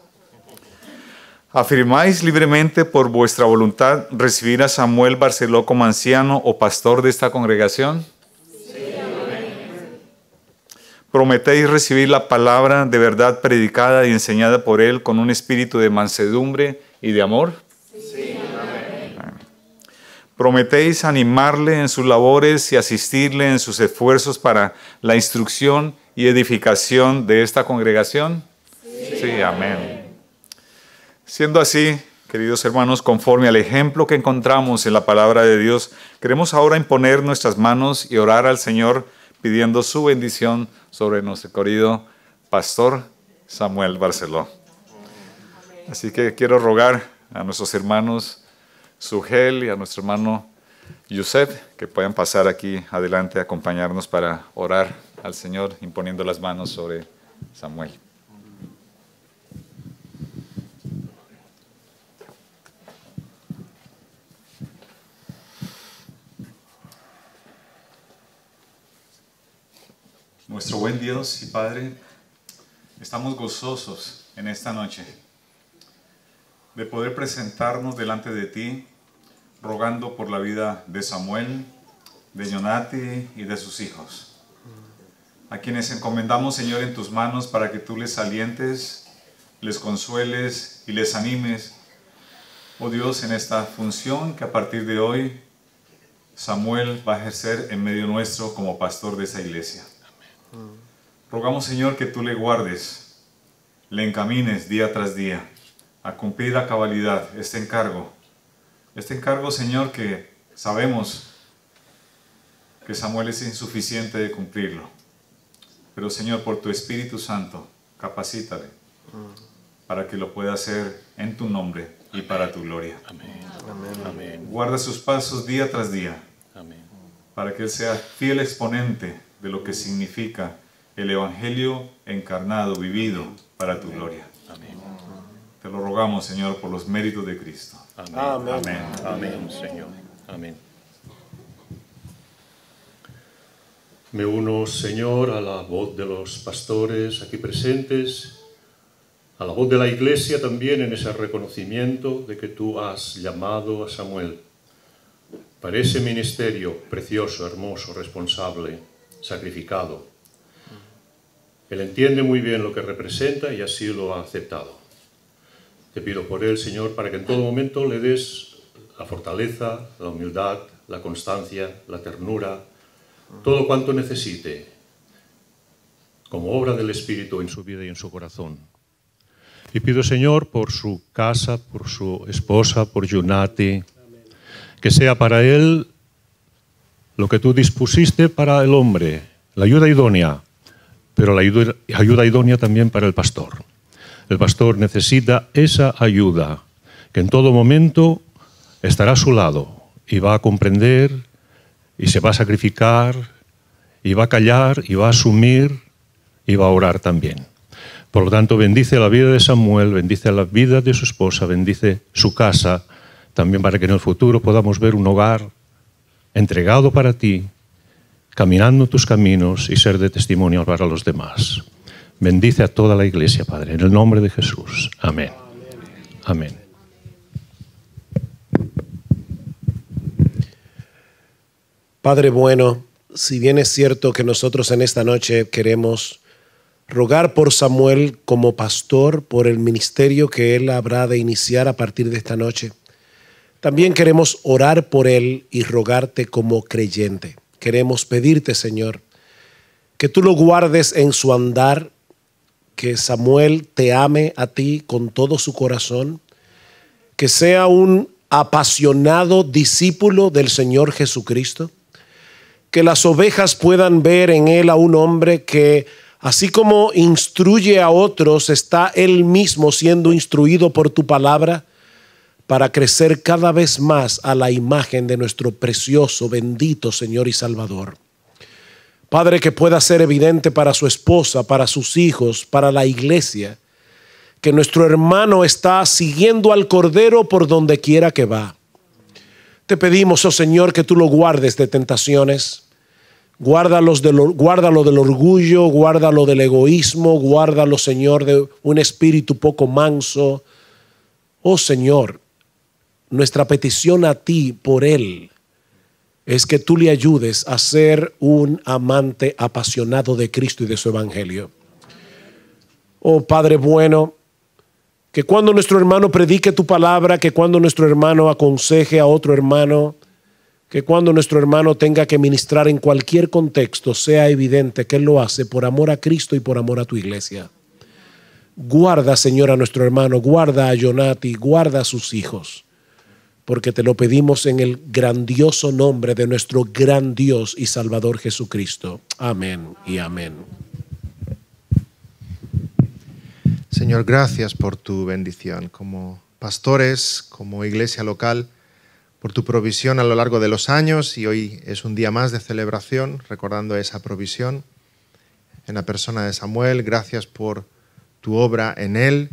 ¿Afirmáis libremente por vuestra voluntad recibir a Samuel Barceló como anciano o pastor de esta congregación? Sí, amén. ¿Prometéis recibir la palabra de verdad predicada y enseñada por él con un espíritu de mansedumbre y de amor? Sí, amén. ¿Prometéis animarle en sus labores y asistirle en sus esfuerzos para la instrucción y edificación de esta congregación? Sí, amén. Siendo así, queridos hermanos, conforme al ejemplo que encontramos en la palabra de Dios, queremos ahora imponer nuestras manos y orar al Señor pidiendo su bendición sobre nuestro querido pastor Samuel Barceló. Así que quiero rogar a nuestros hermanos Sugel y a nuestro hermano Yusef que puedan pasar aquí adelante a acompañarnos para orar al Señor imponiendo las manos sobre Samuel. Nuestro buen Dios y Padre, estamos gozosos en esta noche de poder presentarnos delante de ti, rogando por la vida de Samuel, de Jonati y de sus hijos, a quienes encomendamos, Señor, en tus manos para que tú les alientes, les consueles y les animes, oh Dios, en esta función que a partir de hoy Samuel va a ejercer en medio nuestro como pastor de esa iglesia. Rogamos, Señor, que tú le guardes, le encamines día tras día a cumplir a cabalidad este encargo, Señor, que sabemos que Samuel es insuficiente de cumplirlo. Pero, Señor, por tu Espíritu Santo, capacítale para que lo pueda hacer en tu nombre y para tu gloria. Amén. Amén. Guarda sus pasos día tras día Amén. para que él sea fiel exponente de lo que significa el Evangelio encarnado, vivido para tu gloria. Amén. Te lo rogamos, Señor, por los méritos de Cristo. Amén. Amén. Amén, Señor. Amén. Me uno, Señor, a la voz de los pastores aquí presentes, a la voz de la Iglesia también en ese reconocimiento de que tú has llamado a Samuel para ese ministerio precioso, hermoso, responsable, sacrificado. Él entiende muy bien lo que representa y así lo ha aceptado. Te pido por él, Señor, para que en todo momento le des la fortaleza, la humildad, la constancia, la ternura, todo cuanto necesite como obra del Espíritu en su vida y en su corazón. Y pido, Señor, por su casa, por su esposa, por Junati, que sea para él lo que tú dispusiste para el hombre, la ayuda idónea, pero la ayuda idónea también para el pastor. El pastor necesita esa ayuda, que en todo momento estará a su lado y va a comprender y se va a sacrificar y va a callar y va a asumir y va a orar también. Por lo tanto, bendice la vida de Samuel, bendice la vida de su esposa, bendice su casa, también para que en el futuro podamos ver un hogar entregado para ti, caminando tus caminos y ser de testimonio para los demás. Bendice a toda la iglesia, Padre, en el nombre de Jesús. Amén. Amén. Padre bueno, si bien es cierto que nosotros en esta noche queremos rogar por Samuel como pastor, por el ministerio que él habrá de iniciar a partir de esta noche, también queremos orar por él y rogarte como creyente. Queremos pedirte, Señor, que tú lo guardes en su andar, que Samuel te ame a ti con todo su corazón, que sea un apasionado discípulo del Señor Jesucristo, que las ovejas puedan ver en él a un hombre que, así como instruye a otros, está él mismo siendo instruido por tu palabra para crecer cada vez más a la imagen de nuestro precioso, bendito Señor y Salvador. Padre, que pueda ser evidente para su esposa, para sus hijos, para la iglesia, que nuestro hermano está siguiendo al Cordero por donde quiera que va. Te pedimos, oh Señor, que tú lo guardes de tentaciones. Guárdalo del orgullo, guárdalo del egoísmo, guárdalo, Señor, de un espíritu poco manso. Oh Señor, nuestra petición a ti por él es que tú le ayudes a ser un amante apasionado de Cristo y de su evangelio. Oh Padre bueno, que cuando nuestro hermano predique tu palabra, que cuando nuestro hermano aconseje a otro hermano, que cuando nuestro hermano tenga que ministrar en cualquier contexto, sea evidente que él lo hace por amor a Cristo y por amor a tu iglesia. Guarda, Señor, a nuestro hermano, guarda a Jonati, guarda a sus hijos, porque te lo pedimos en el grandioso nombre de nuestro gran Dios y Salvador Jesucristo. Amén y amén. Señor, gracias por tu bendición como pastores, como iglesia local, por tu provisión a lo largo de los años, y hoy es un día más de celebración recordando esa provisión en la persona de Samuel. Gracias por tu obra en él.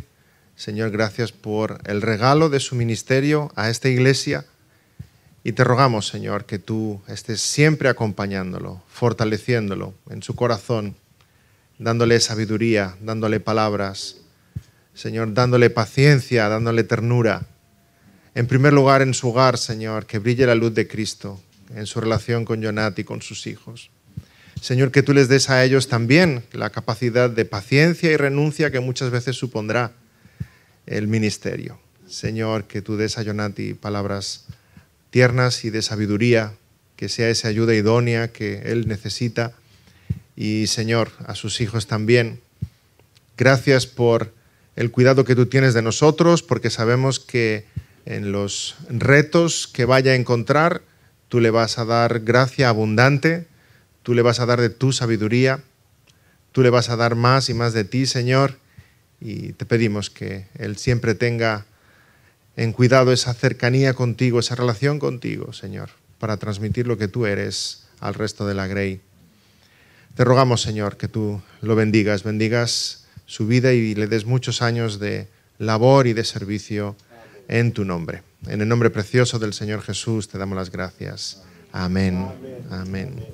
Señor, gracias por el regalo de su ministerio a esta iglesia, y te rogamos, Señor, que tú estés siempre acompañándolo, fortaleciéndolo en su corazón, dándole sabiduría, dándole palabras, Señor, dándole paciencia, dándole ternura. En primer lugar, en su hogar, Señor, que brille la luz de Cristo en su relación con Jonati, con sus hijos. Señor, que tú les des a ellos también la capacidad de paciencia y renuncia que muchas veces supondrá el ministerio. Señor, que tú des a Jonati palabras tiernas y de sabiduría, que sea esa ayuda idónea que él necesita. Y, Señor, a sus hijos también. Gracias por el cuidado que tú tienes de nosotros, porque sabemos que en los retos que vaya a encontrar, tú le vas a dar gracia abundante, tú le vas a dar de tu sabiduría, tú le vas a dar más y más de ti, Señor, y te pedimos que él siempre tenga en cuidado esa cercanía contigo, esa relación contigo, Señor, para transmitir lo que tú eres al resto de la Grey. Te rogamos, Señor, que tú lo bendigas su vida y le des muchos años de labor y de servicio en tu nombre. En el nombre precioso del Señor Jesús te damos las gracias. Amén. Amén.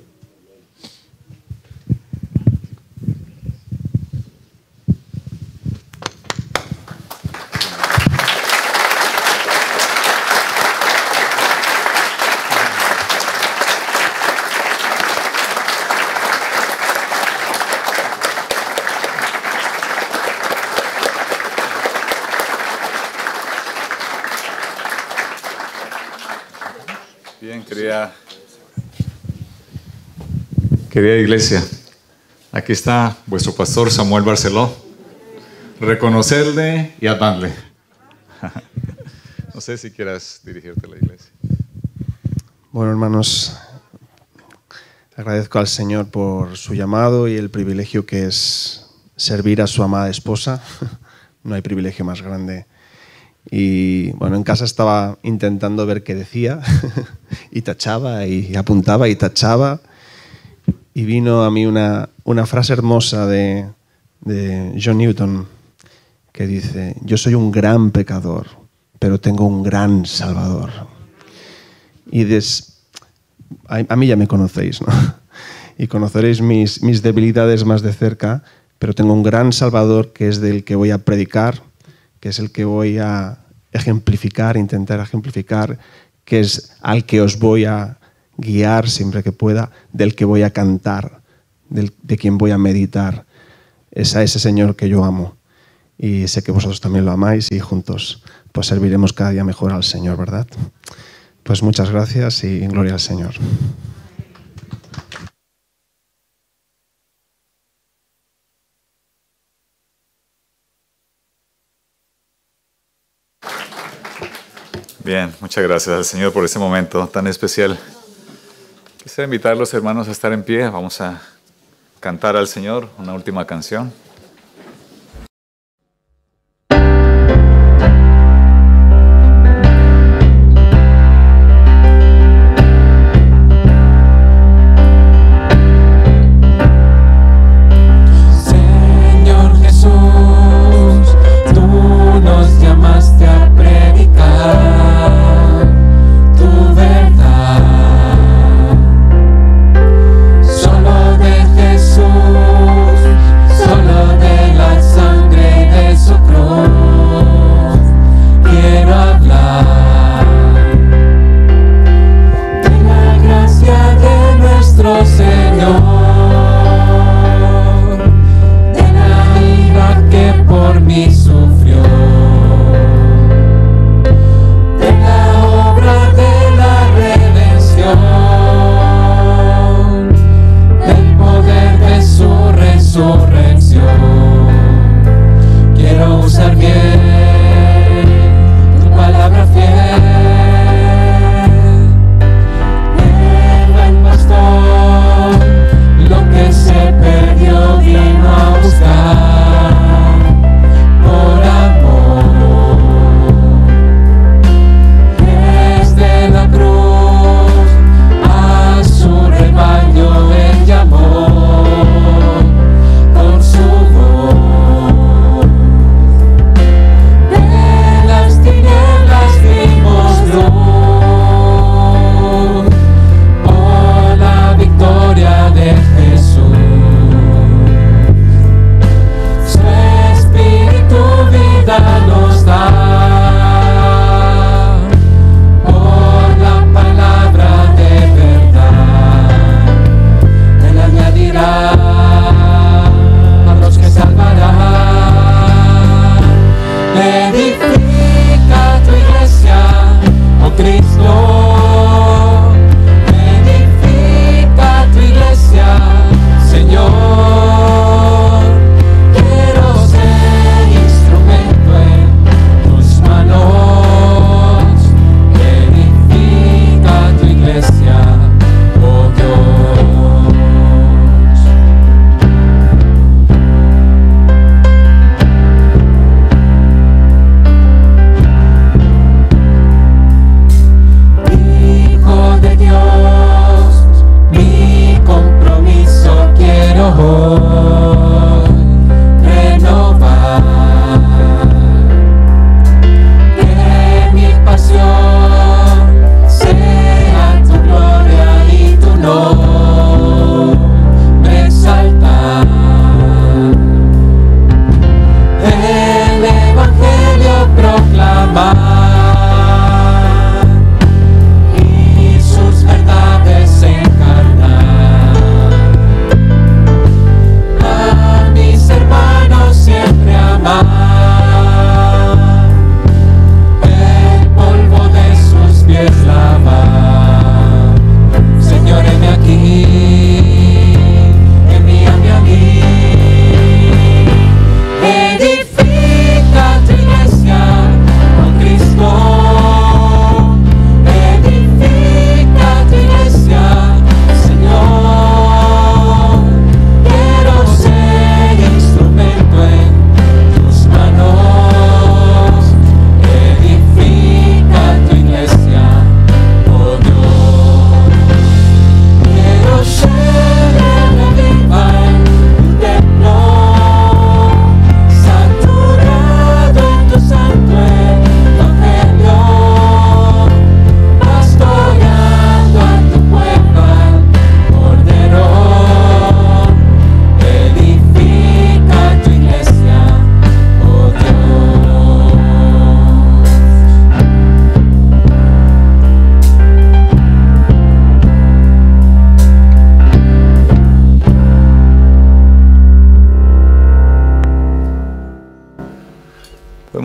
Bien, querida iglesia, aquí está vuestro pastor Samuel Barceló. Reconocerle y amarle. No sé si quieras dirigirte a la iglesia. Bueno, hermanos, agradezco al Señor por su llamado y el privilegio que es servir a su amada esposa. No hay privilegio más grande. Y bueno, en casa estaba intentando ver qué decía y tachaba y apuntaba y tachaba. Y vino a mí una frase hermosa de John Newton que dice: yo soy un gran pecador, pero tengo un gran Salvador. Y a mí ya me conocéis, ¿no? Y conoceréis mis debilidades más de cerca, pero tengo un gran Salvador que es del que voy a predicar, que es el que voy a ejemplificar, intentar ejemplificar, que es al que os voy a guiar siempre que pueda, del que voy a cantar, de quien voy a meditar. Es a ese Señor que yo amo. Y sé que vosotros también lo amáis y juntos pues serviremos cada día mejor al Señor, ¿verdad? Pues muchas gracias y gloria al Señor. Bien, muchas gracias al Señor por este momento tan especial. Quisiera invitar a los hermanos a estar en pie. Vamos a cantar al Señor una última canción. Solo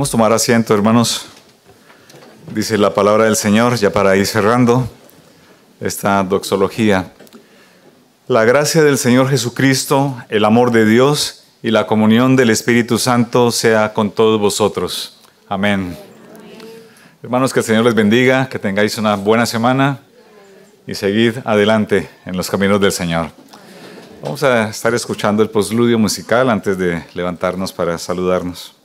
Podemos tomar asiento, hermanos. Dice la palabra del Señor, ya para ir cerrando esta doxología. La gracia del Señor Jesucristo, el amor de Dios y la comunión del Espíritu Santo sea con todos vosotros. Amén. Hermanos, que el Señor les bendiga, que tengáis una buena semana y seguid adelante en los caminos del Señor. Vamos a estar escuchando el postludio musical antes de levantarnos para saludarnos.